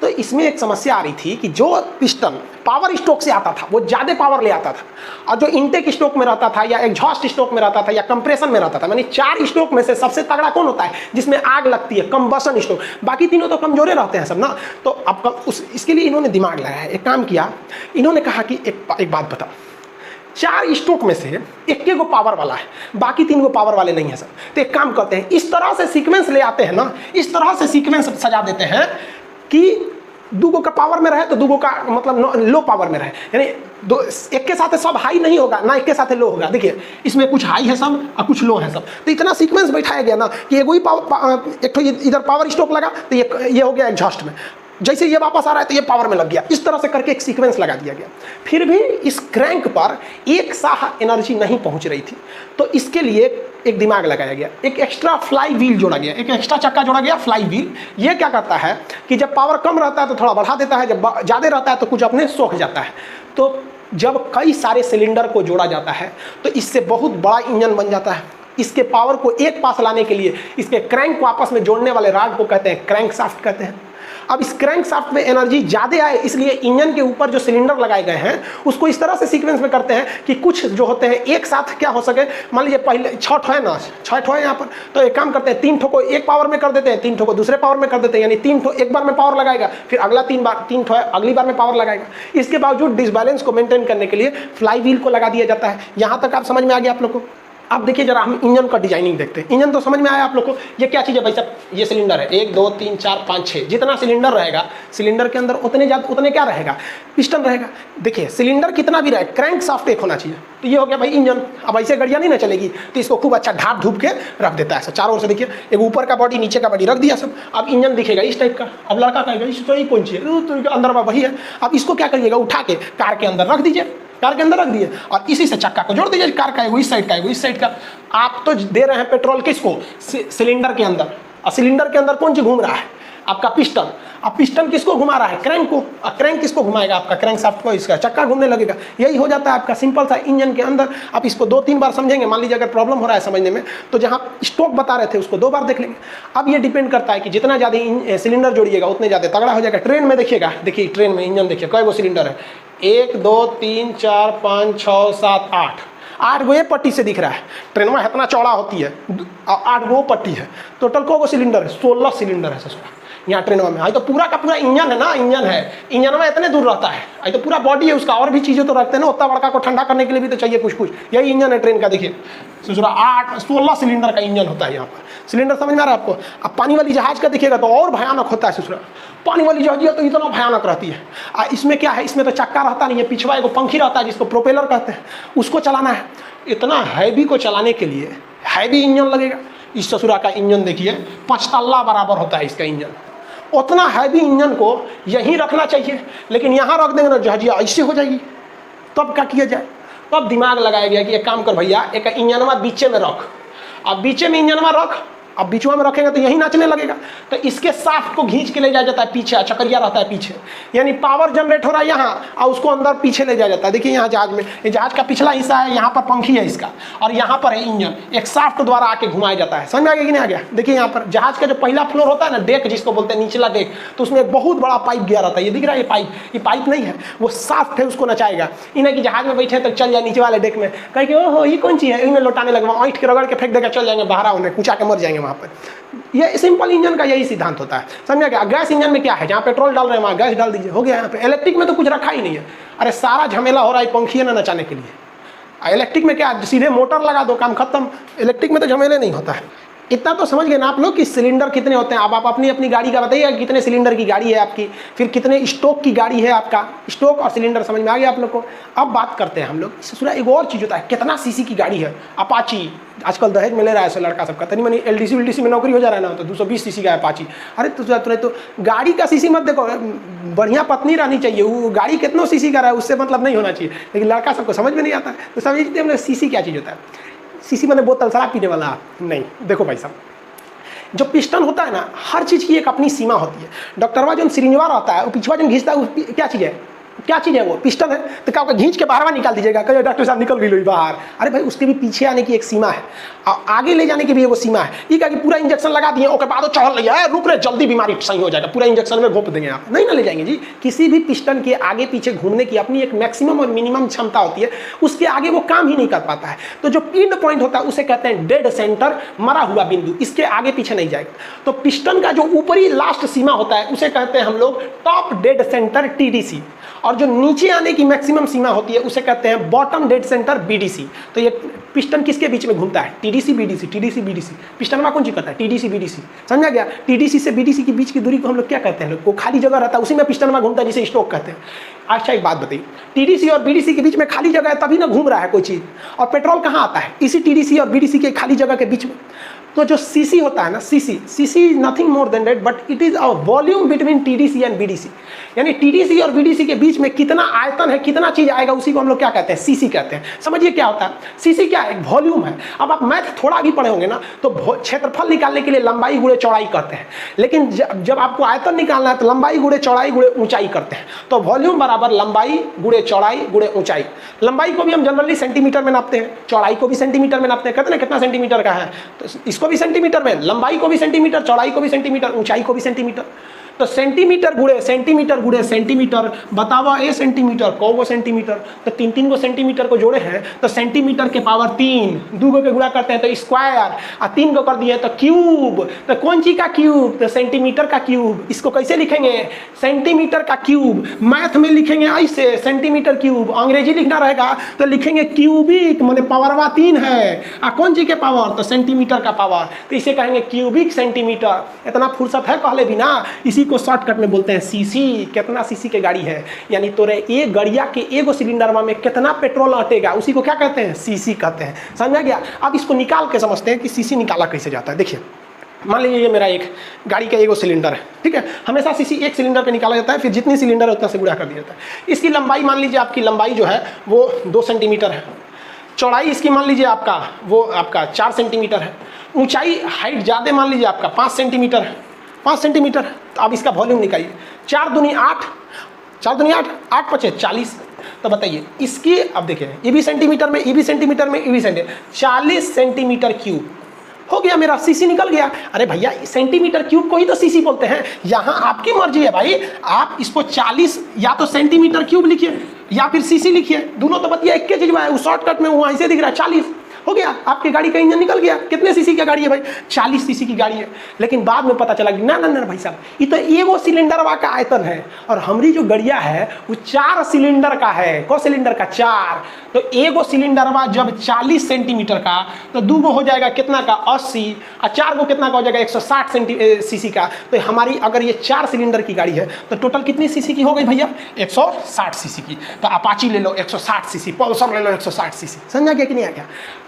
तो इसमें एक समस्या आ रही थी कि जो पिस्टन पावर स्ट्रोक से आता था वो ज़्यादा पावर ले आता था, और जो इंटेक स्ट्रोक में रहता था या एग्जॉस्ट स्ट्रोक में रहता था या कंप्रेशन में रहता था, यानी 4 स्ट्रोक में से सबसे तगड़ा कौन होता है? जिसमें आग लगती है, कंबशन स्ट्रोक। बाकी तीनों तो कमजोरे रहते हैं सब ना। तो अब इसके लिए इन्होंने दिमाग लगाया, एक काम किया, इन्होंने कहा कि एक बात बताओ, 4 स्ट्रोक में से एक को पावर वाला है, बाकी 3 को पावर वाले नहीं है सर। तो एक काम करते हैं, इस तरह से सीक्वेंस ले आते हैं ना, इस तरह से सीक्वेंस सजा देते हैं कि 2 का पावर में रहे तो 2 का मतलब लो पावर में रहे, यानी एक के साथ सब हाई नहीं होगा ना, एक के साथ लो होगा। देखिए इसमें कुछ हाई है सब और कुछ लो है सब। तो इतना सीक्वेंस बैठाया गया ना कि एक ही एक तो इधर पावर स्ट्रोक लगा तो ये हो गया एग्जॉस्ट में, जैसे ये वापस आ रहा है तो ये पावर में लग गया। इस तरह से करके एक सीक्वेंस लगा दिया गया। फिर भी इस क्रैंक पर एक साह एनर्जी नहीं पहुंच रही थी, तो इसके लिए एक दिमाग लगाया गया, एक एक्स्ट्रा फ्लाई व्हील जोड़ा गया, एक एक्स्ट्रा चक्का जोड़ा गया, फ्लाई व्हील। ये क्या करता है कि जब पावर कम रहता है तो थोड़ा बढ़ा देता है, जब ज़्यादा रहता है तो कुछ अपने सोख जाता है। तो जब कई सारे सिलेंडर को जोड़ा जाता है तो इससे बहुत बड़ा इंजन बन जाता है। इसके पावर को एक पास लाने के लिए इसके क्रैंक को आपस में जोड़ने वाले राड को कहते हैं क्रैंक शाफ्ट कहते हैं। अब इस क्रैंक शाफ्ट में एनर्जी ज़्यादा आए, इसलिए इंजन के ऊपर जो सिलेंडर लगाए गए हैं उसको इस तरह से सीक्वेंस में करते हैं कि कुछ जो होते हैं एक साथ क्या हो सके। मान लीजिए पहले 6 ठो है ना, 6 ठो है यहाँ पर, तो एक काम करते हैं 3 ठो को एक पावर में कर देते हैं, 3 ठो को दूसरे पावर में कर देते हैं, यानी 3 ठो एक बार में पावर लगाएगा, फिर अगला 3 ठो है अगली बार में पावर लगाएगा। इसके बावजूद डिसबैलेंस को मेंटेन करने के लिए फ्लाई व्हील को लगा दिया जाता है। यहाँ तक आप समझ में आ गया आप लोग को। अब देखिए जरा हम इंजन का डिजाइनिंग देखते हैं। इंजन तो समझ में आया आप लोग को, ये क्या चीज़ है भाई साहब, ये सिलेंडर है, 1 2 3 4 5 6, जितना सिलेंडर रहेगा सिलेंडर के अंदर उतने क्या रहेगा, पिस्टन रहेगा। देखिए सिलेंडर कितना भी रहे, क्रैंक शाफ्ट एक होना चाहिए। तो ये हो गया भाई इंजन। अब ऐसे गाड़ियाँ नहीं ना चलेगी, तो इसको खूब अच्छा ढाप ढूप के रख देता है सब चारों ओर से। देखिए एक ऊपर का बॉडी नीचे का बॉडी रख दिया सब। अब इंजन दिखेगा इस टाइप का। अब लड़का कहेगा इस तो कौन सी है, तो अंदर वही है। अब इसको क्या करिएगा, उठा के कार के अंदर रख दीजिए, कार के अंदर रख दिए और इसी से चक्का को जोड़ दीजिए, कार का एगो इस साइड का एगो इस साइड का। आप तो दे रहे हैं पेट्रोल किसको, सिलेंडर के अंदर, और सिलेंडर के अंदर कौन सी घूम रहा है, आपका पिस्टन। अब पिस्टन किसको घुमा रहा है, क्रैंक को, और क्रैंक किसको घुमाएगा, आपका क्रैंक शाफ्ट को, इसका चक्का घूमने लगेगा। यही हो जाता है आपका सिंपल सा इंजन के अंदर। आप इसको 2-3 बार समझेंगे, मान लीजिए अगर प्रॉब्लम हो रहा है समझने में, तो जहाँ स्टोक बता रहे थे उसको 2 बार देख लेंगे। अब ये डिपेंड करता है कि जितना ज़्यादा सिलेंडर जोड़िएगा उतने ज़्यादा तगड़ा हो जाएगा। ट्रेन में देखिएगा, देखिए ट्रेन में इंजन देखिए कई गो सिलेंडर है, 1 2 3 4 5 6 7 8 गो ये पट्टी से दिख रहा है। ट्रेन में इतना चौड़ा होती है, 8 गो पट्टी है, टोटल को गो सिलेंडर है, 16 सिलेंडर है ससुरा यहाँ ट्रेन में। आई तो पूरा का पूरा इंजन है ना, इंजन है, इंजन में इतने दूर रहता है, आई तो पूरा बॉडी है उसका, और भी चीज़ें तो रखते हैं ना, उतना बड़का को ठंडा करने के लिए भी तो चाहिए कुछ। यही इंजन है ट्रेन का। देखिए ससुरा 16 सिलेंडर का इंजन होता है यहाँ पर। सिलेंडर समझ में आ रहा है आपको। अब पानी वाली जहाज का देखिएगा तो और भयानक होता है ससुरा। पानी वाली जहाज तो इतना भयानक रहती है। इसमें क्या है, इसमें तो चक्का रहता नहीं है, पिछवा एगो पंखी रहता है जिसको प्रोपेलर कहते हैं, उसको चलाना है। इतना हैवी को चलाने के लिए हैवी इंजन लगेगा। इस ससुरा का इंजन देखिए 5 तल्ला बराबर होता है इसका इंजन। उतना हैवी इंजन को यहीं रखना चाहिए, लेकिन यहाँ रख देंगे ना जहाजिया ऐसे हो जाएगी। तब क्या किया जाए, तब दिमाग लगाया गया कि एक काम कर भैया, एक इंजनवा बीचे में रख। अब बीचे में इंजनवा रख, अब बीचवा में रखेंगे तो यही नाचने लगेगा। तो इसके शाफ्ट को खींच के ले जाया जाता है पीछे, चक्रिया रहता है पीछे, यानी पावर जनरेट हो रहा है यहाँ और उसको अंदर पीछे ले जाया जाता है। देखिए यहाँ जहाज में, ये जहाज का पिछला हिस्सा है, यहाँ पर पंखी है इसका, और यहाँ पर है इंजन, एक शाफ्ट द्वारा आके घुमाया जाता है। समझ में आ गया कि नहीं आ गया। देखिए यहाँ पर जहाज का जो पहला फ्लोर होता है ना, डेक जिसको बोलते हैं, निचला डेक, तो उसमें एक बहुत बड़ा पाइप गया रहता है। ये दिख रहा है, ये पाइप नहीं है, वो शाफ्ट है, उसको नचाएगा। इन्हें कि जहाज में बैठे तो चल जाए नीचे वाले डेक में, कहे कि ओहो ये कौन चीज़ है, इनमें लौटाने लगे, वहाँ ऐंठ के रगड़ के फेंक देकर चल जाएंगे बाहर, उन्हें कुचा के मर जाएंगे वहाँ पर। ये सिंपल इंजन का यही सिद्धांत होता है। समझा क्या। गैस इंजन में क्या है, जहाँ पेट्रोल डाल रहे हैं वहाँ गैस डाल दीजिए, हो गया। यहाँ पे इलेक्ट्रिक में तो कुछ रखा ही नहीं है। अरे सारा झमेला हो रहा है पंखी ना नचाने के लिए। इलेक्ट्रिक में क्या, सीधे मोटर लगा दो, काम खत्म। इलेक्ट्रिक में तो झमेले नहीं होता है। इतना तो समझ गए ना आप लोग कि सिलेंडर कितने होते हैं। अब आप अपनी गाड़ी का बताइए, कितने सिलेंडर की गाड़ी है आपकी, फिर कितने स्टोक की गाड़ी है आपका। स्टोक और सिलेंडर समझ में आ गया आप लोग को। अब बात करते हैं हम लोग, ससुरा एक और चीज़ होता है, कितना सीसी की गाड़ी है। अपाची आजकल दहेज में ले रहा है लड़का सबका, तनी मनी LDC में नौकरी हो जा रहा है ना, तो 220 सीसी का है अपाची। अरे तो गाड़ी का सीसी मत देखो, बढ़िया पत्नी रहनी चाहिए, वो गाड़ी कितना सीसी का रहा है उससे मतलब नहीं होना चाहिए। लेकिन लड़का सबको समझ में नहीं आता है, तो समझते हैं सीसी क्या चीज़ होता है। सीसी मैंने बोतल शराब पीने वाला नहीं। देखो भाई साहब, जो पिस्टन होता है ना, हर चीज़ की एक अपनी सीमा होती है। डॉक्टरवा जो सिरिंजवा रहता है, वो पिछवा जो घींचता है, वो क्या चीज़ है, क्या चीज़ है, वो पिस्टन है। तो क्या घींच के बाहर निकाल दीजिएगा, कहिए डॉक्टर साहब निकल गई बाहर। अरे भाई उसके भी पीछे आने की एक सीमा है और आगे ले जाने की भी एक सीमा है। ये क्या कि पूरा इंजेक्शन लगा दिए, उसके बाद चढ़ लिया है, रुक रहे, जल्दी बीमारी सही हो जाएगा, पूरा इंजेक्शन में घोप देंगे आप, नहीं ना ले जाएंगे जी। किसी भी पिस्टन के आगे पीछे घूमने की अपनी एक मैक्सिमम और मिनिमम क्षमता होती है, उसके आगे वो काम ही नहीं कर पाता है। तो जो एंड पॉइंट होता है उसे कहते हैं डेड सेंटर, मरा हुआ बिंदु, इसके आगे पीछे नहीं जाएगा। तो पिस्टन का जो ऊपरी लास्ट सीमा होता है उसे कहते हैं हम लोग टॉप डेड सेंटर TDC, और जो नीचे आने की मैक्सिमम सीमा होती है उसे कहते हैं बॉटम डेड सेंटर BDC। तो ये पिस्टन किसके बीच में घूमता है, TDC BDC। पिस्टन में कौन चीज करता है, TDC BDC। समझा गया। TDC से BDC के बीच की दूरी को हम लोग क्या कहते हैं, लोग को खाली जगह रहता है, उसी में पिस्टन में घूमता है, जिसे स्टोक कहते हैं। अच्छा एक बात बताइए, TDC और BDC के बीच में खाली जगह है तभी ना घूम रहा है कोई चीज़, और पेट्रोल कहाँ आता है, इसी TDC और BDC के खाली जगह के बीच में। तो जो CC होता है ना, CC is nothing more than that, but it is a volume between TDC and BDC। यानी TDC और BDC के बीच में कितना आयतन है, कितना चीज आएगा, उसी को हम लोग क्या कहते हैं, CC कहते हैं। समझिए क्या होता है, CC क्या है, वॉल्यूम है। अब आप मैथ थोड़ा भी पढ़े होंगे ना, तो क्षेत्रफल निकालने के लिए लंबाई गुणे चौड़ाई करते हैं, लेकिन जब आपको आयतन निकालना है तो लंबाई गुणे चौड़ाई गुणे ऊंचाई करते हैं। तो वॉल्यूम बराबर लंबाई गुणे चौड़ाई गुणे ऊंचाई। लंबाई को भी हम जनरली सेंटीमीटर में नापते हैं, चौड़ाई को भी सेंटीमीटर में नापते हैं। कहते हैं कितना सेंटीमीटर का है, तो इसको भी सेंटीमीटर में, लंबाई को भी सेंटीमीटर, चौड़ाई को भी सेंटीमीटर, ऊंचाई को भी सेंटीमीटर। तो सेंटीमीटर गुणे सेंटीमीटर, बतावा ए सेंटीमीटर को सेंटीमीटर, तो 3 गो सेंटीमीटर को जोड़े हैं तो सेंटीमीटर के पावर 3, 2 गो के गुणा करते हैं तो स्क्वायर, और 3 गो कर दिए तो क्यूब। तो कौन चीज का क्यूब? तो सेंटीमीटर का क्यूब। इसको कैसे लिखेंगे? सेंटीमीटर का क्यूब। मैथ में लिखेंगे ऐसे सेंटीमीटर क्यूब, अंग्रेजी लिखना रहेगा तो लिखेंगे क्यूबिक, माने पावरवा 3 है। कौन चीज के पावर? तो सेंटीमीटर का पावर, तो इसे कहेंगे क्यूबिक सेंटीमीटर। इतना फुर्सत है कहले बिना, इसी को शॉर्टकट में बोलते हैं सीसी। कितना सीसी के गाड़ी है, यानी तोरे एक गड़िया के एगो सिलेंडर में कितना पेट्रोल अटेगा, उसी को क्या कहते हैं? सीसी कहते हैं। समझा गया? अब इसको निकाल के समझते हैं कि सीसी निकाला कैसे जाता है। देखिए, मान लीजिए ये मेरा एक गाड़ी का एगो सिलेंडर है, ठीक है। हमेशा सीसी एक सिलेंडर पे निकाला जाता है, फिर जितनी सिलेंडर है उतना से गुणा कर दिया जाता है। इसकी लंबाई मान लीजिए, आपकी लंबाई जो है वो 2 सेंटीमीटर है, चौड़ाई इसकी मान लीजिए आपका 4 सेंटीमीटर है, ऊंचाई हाइट ज़्यादा मान लीजिए आपका 5 सेंटीमीटर है, 5 सेंटीमीटर। तो अब इसका वॉल्यूम निकालिए, 4 दूनी 8, 8 पचे 40। तो बताइए इसकी, अब देखिए ये भी सेंटीमीटर में, ये भी सेंटीमीटर में, ये भी सेंटीमीटर, 40 सेंटीमीटर क्यूब हो गया मेरा, सीसी निकल गया। अरे भैया सेंटीमीटर क्यूब को ही तो सीसी बोलते हैं। यहाँ आपकी मर्जी है भाई, आप इसको 40 या तो सेंटीमीटर क्यूब लिखिए या फिर सीसी लिखिए, दोनों तो बतिया एक के चीज में है। उस शॉर्टकट में वहाँ से दिख रहा है 40, हो गया, आपकी गाड़ी का इंजन निकल गया। कितने सीसी की गाड़ी है भाई? 40 सीसी की गाड़ी है। लेकिन बाद में पता चला कि ना ना ना भाई साहब, ये तो एगो सिलेंडरवा का आयतन है, और हमारी जो गड़िया है वो 4 सिलेंडर का है। को सिलेंडर का? 4। तो एगो सिलेंडरवा जब 40 सेंटीमीटर का, तो 2 गो हो जाएगा कितना का? 80, और 4 गो कितना का हो जाएगा? 160 सीसी का। तो हमारी अगर ये 4 सिलेंडर की गाड़ी है तो टोटल कितनी सीसी की हो गई भैया? 160 सीसी की। तो अपाची ले लो 160 सीसी, पल्सर ले लो 160 सीसी। समझा गया कि नहीं आ गया?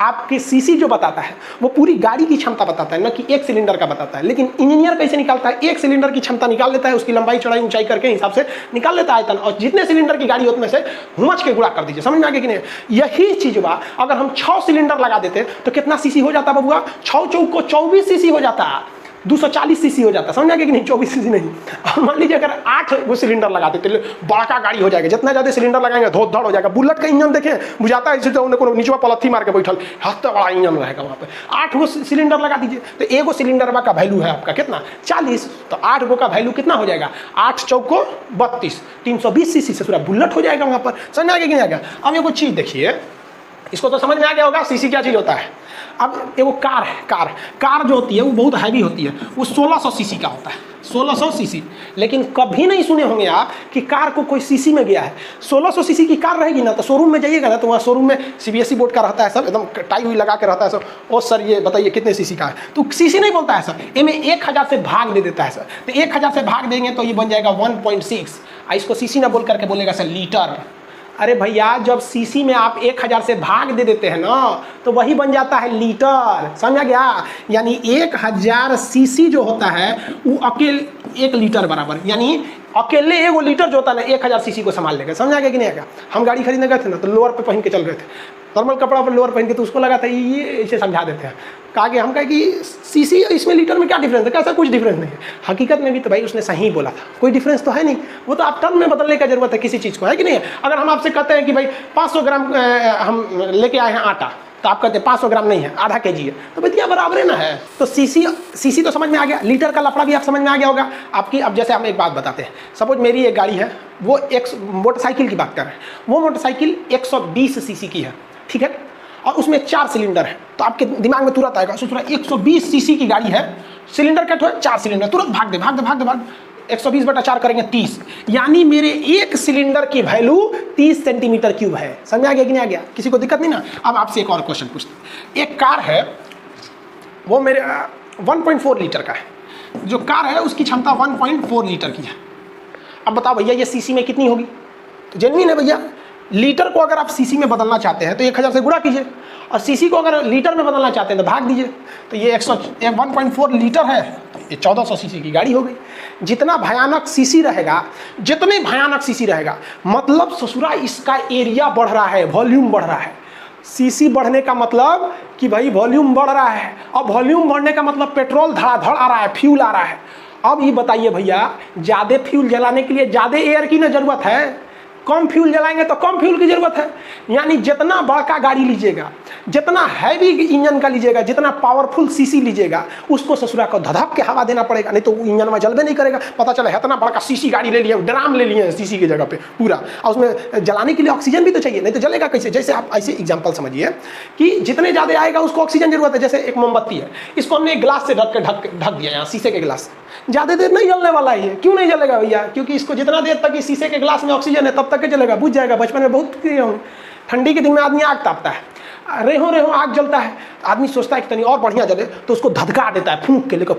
आपके सीसी जो बताता है वो पूरी गाड़ी की क्षमता बताता है, न कि एक सिलेंडर का बताता है। लेकिन इंजीनियर कैसे निकालता है? एक सिलेंडर की क्षमता निकाल लेता है, उसकी लंबाई चौड़ाई ऊंचाई करके हिसाब से निकाल लेता है आयतन, और जितने सिलेंडर की गाड़ी है उसमें से हुमच के गुणा कर दीजिए। समझ में आ गया कि नहीं? यही चीज बा, अगर हम 6 सिलेंडर लगा देते तो कितना सीसी हो जाता बबुआ? 6 चौक को 24 सीसी हो जाता, 240 सीसी हो जाता। समझ आ गया कि नहीं? 24 सीसी नहीं। और मान लीजिए अगर 8 गो सिलेंडर लगा देते, बड़ा गाड़ी हो जाएगा। जितना ज्यादा सिलेंडर लगाएंगे धोध धड़ हो जाएगा। बुलेट का इंजन देखें, बुझाता है जैसे उन्हें नीचे पलथी मार के बैठल, हत्ता बड़ा इंजन रहेगा वहाँ पे। 8 गो सिलेंडर लगा दीजिए, तो एगो सिलेंडर का वैल्यू है आपका कितना? 40। तो 8 गो का वैल्यू कितना हो जाएगा? 8 चौक को 32, 320 सीसी से पूरा बुलेट हो जाएगा वहाँ पर। समझ आ गया कि नहीं आ गया? अब एगो चीज देखिए, इसको तो समझ में आ गया होगा सीसी क्या चीज होता है। अब एगो कार है, कार जो होती है वो बहुत हैवी होती है, वो 1600 सीसी का होता है, 1600 सीसी। लेकिन कभी नहीं सुने होंगे आप कि कार को कोई सीसी में गया है। 1600 सीसी की कार रहेगी ना, तो शोरूम में जाइएगा ना, तो वहाँ शोरूम में CBSE बोर्ड का रहता है सब, एकदम टाई हुई लगा के रहता है सब। और सर ये बताइए कितने सीसी का है? तो सीसी नहीं बोलता है सर, इनमें 1000 से भाग दे देता है सर। तो 1000 से भाग देंगे तो ये बन जाएगा 1.6। इसको सीसी ना बोल करके बोलेगा सर लीटर। अरे भैया जब सीसी में आप 1000 से भाग दे देते हैं ना, तो वही बन जाता है लीटर। समझा गया? यानी 1000 सीसी जो होता है वो अकेले 1 लीटर बराबर, यानी अकेले एगो लीटर जो होता है ना 1000 सीसी को संभाल लेगा। समझा गया कि नहीं आएगा? हम गाड़ी खरीदने गए थे ना, तो लोअर पे पहन के चल गए थे, नॉर्मल कपड़ा पर लोअर पहन के, तो उसको लगा था ये इसे समझा देते हैं। कहा कि हम कहे कि सीसी इसमें लीटर में क्या डिफरेंस है? कैसा कुछ डिफरेंस नहीं है। हकीकत में भी तो भाई उसने सही बोला था, कोई डिफरेंस तो है नहीं। वो तो आप टर्म में बदलने का जरूरत है किसी चीज़ को, है कि नहीं? अगर हम आपसे कहते हैं कि भाई 500 ग्राम हम लेके आए हैं आटा, तो आप कहते हैं 500 ग्राम नहीं है, आधा केजी है, तो भैया बराबर है ना है। तो सीसी तो समझ में आ गया, लीटर का लफड़ा भी आप समझ में आ गया होगा आपकी। अब जैसे हम एक बात बताते हैं, सपोज मेरी एक गाड़ी है, वो एक मोटरसाइकिल की बात कर रहे हैं, वो मोटरसाइकिल 120 सीसी की है, ठीक है, और उसमें 4 सिलेंडर है। तो आपके दिमाग में तुरंत आएगा, सोच रहा है 120 सीसी की गाड़ी है, सिलेंडर कट हो 4 सिलेंडर, तुरंत भाग दे 120/4 करेंगे 30, यानी मेरे एक सिलेंडर की वैल्यू 30 सेंटीमीटर क्यूब है। समझ आ गया कि नहीं आ गया? किसी को दिक्कत नहीं ना? अब आपसे एक और क्वेश्चन पूछते। एक कार है, वो मेरे 1.4 लीटर का है, जो कार है उसकी क्षमता 1.4 लीटर की है। अब बताओ भैया ये सीसी में कितनी होगी? तो जेन्युइन है भैया, लीटर को अगर आप सीसी में बदलना चाहते हैं तो 1000 से गुणा कीजिए, और सीसी को अगर लीटर में बदलना चाहते हैं तो भाग दीजिए। तो ये 1.4 लीटर है, ये 1400 सीसी की गाड़ी हो गई। जितना भयानक सीसी रहेगा, जितने भयानक सीसी रहेगा, मतलब ससुरा इसका एरिया बढ़ रहा है, वॉल्यूम बढ़ रहा है। सीसी बढ़ने का मतलब कि भाई वॉल्यूम बढ़ रहा है, और वॉल्यूम बढ़ने का मतलब पेट्रोल धड़ाधड़ आ रहा है, फ्यूल आ रहा है। अब ये बताइए भैया, ज़्यादा फ्यूल जलाने के लिए ज़्यादा एयर की ना जरूरत है, कम फ्यूल जलाएंगे तो कम फ्यूल की जरूरत है। यानी जितना बड़का गाड़ी लीजिएगा, जितना हैवी इंजन का लीजिएगा, जितना पावरफुल सीसी लीजिएगा, उसको ससुरा को धधक के हवा देना पड़ेगा, नहीं तो इंजन में जलबे नहीं करेगा। पता चला है इतना बड़ा सीसी गाड़ी ले लिया, ड्राम ले लिए सीसी की जगह पे पूरा, और उसमें जलाने के लिए ऑक्सीजन भी तो चाहिए, नहीं तो जलेगा कैसे। जैसे आप ऐसे एग्जांपल समझिए कि जितने ज़्यादा आएगा उसको ऑक्सीजन जरूरत है। जैसे एक मोमबत्ती है, इसको हमने एक गिलास से ढक दिया, यहाँ शीशे के गिलास से, ज़्यादा देर नहीं जलने वाला है। क्यों नहीं जलेगा भैया? क्योंकि इसको जितना देर तक इस शीशे के गिलास में ऑक्सीजन है तब तक जलेगा, बुझ जाएगा। बचपन में बहुत किए होंगे, ठंडी के दिन में आदमी आग तापता है, रेहो आग जलता है, आदमी सोचता है कि तनी और बढ़िया जले, तो उसको धधका देता है, फूंक के लेकर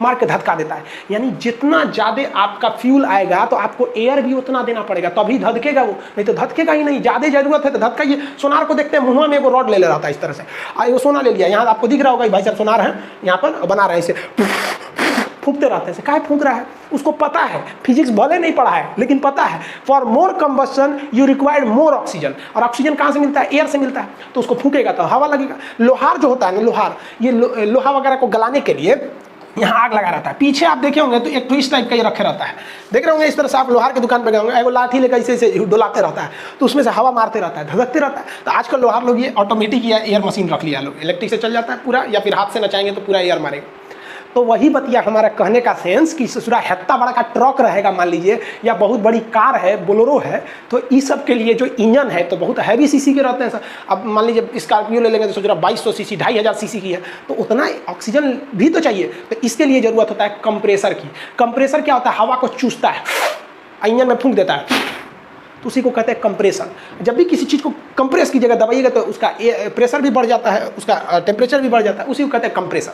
मार के धधका देता है। यानी जितना ज़्यादा आपका फ्यूल आएगा तो आपको एयर भी उतना देना पड़ेगा, तभी धधकेगा वो, नहीं तो धधकेगा ही नहीं। ज़्यादा जरूरत है तो धधकाइए। सोनार को देखते हैं, मुँह में वो रॉड ले रहा था इस तरह से, वो सोना ले लिया, यहाँ आपको दिख रहा होगा भाई साहब सोनार है, यहाँ पर बना रहे हैं इसे, फूंकते रहते हैं। काहे फूंक रहा है? उसको पता है, फिजिक्स भले नहीं पढ़ा है लेकिन पता है, for more combustion you required more oxygen. और ऑक्सीजन कहाँ से मिलता है? एयर से मिलता है। तो उसको फूंकेगा तो हवा लगेगा। लोहार जो होता है ना, लोहार, ये लोहा वगैरह को गलाने के लिए यहाँ आग लगा रहता है। पीछे आप देखे होंगे तो एक ट्विस्ट टाइप का ये रखे रहता है, देख रहे होंगे इस तरह से। आप लोहार की दुकान पर गए होंगे, एगो लाठी लेकर ऐसे डोलाते रहता है, तो उसमें से हवा मारते रहता है, धधकते रहता है। तो आजकल लोहार लोग ये ऑटोमेटिक या एयर मशीन रख लिया लोग, इलेक्ट्रिक से चल जाता है पूरा, या फिर हाथ से नचाएंगे तो पूरा एयर मारेगा। तो वही बतिया हमारा कहने का सेंस कि ससुरा हेत्ता बड़ा का ट्रक रहेगा मान लीजिए, या बहुत बड़ी कार है, बोलेरो है, तो इस सब के लिए जो इंजन है तो बहुत हैवी सीसी के रहते हैं सर। अब मान लीजिए स्कॉर्पियो ले लेंगे तो सोच रहा 2200 सीसी 2500 सीसी की है, तो उतना ऑक्सीजन भी तो चाहिए। तो इसके लिए ज़रूरत होता है कंप्रेसर की। कंप्रेसर क्या होता है? हवा को चूसता है, इंजन में फूंक देता है, तो उसी को कहते हैं कंप्रेसर। जब भी किसी चीज़ को कंप्रेस की जगह दबाइएगा तो उसका प्रेशर भी बढ़ जाता है, उसका टेम्परेचर भी बढ़ जाता है, उसी को कहते हैं कंप्रेसर।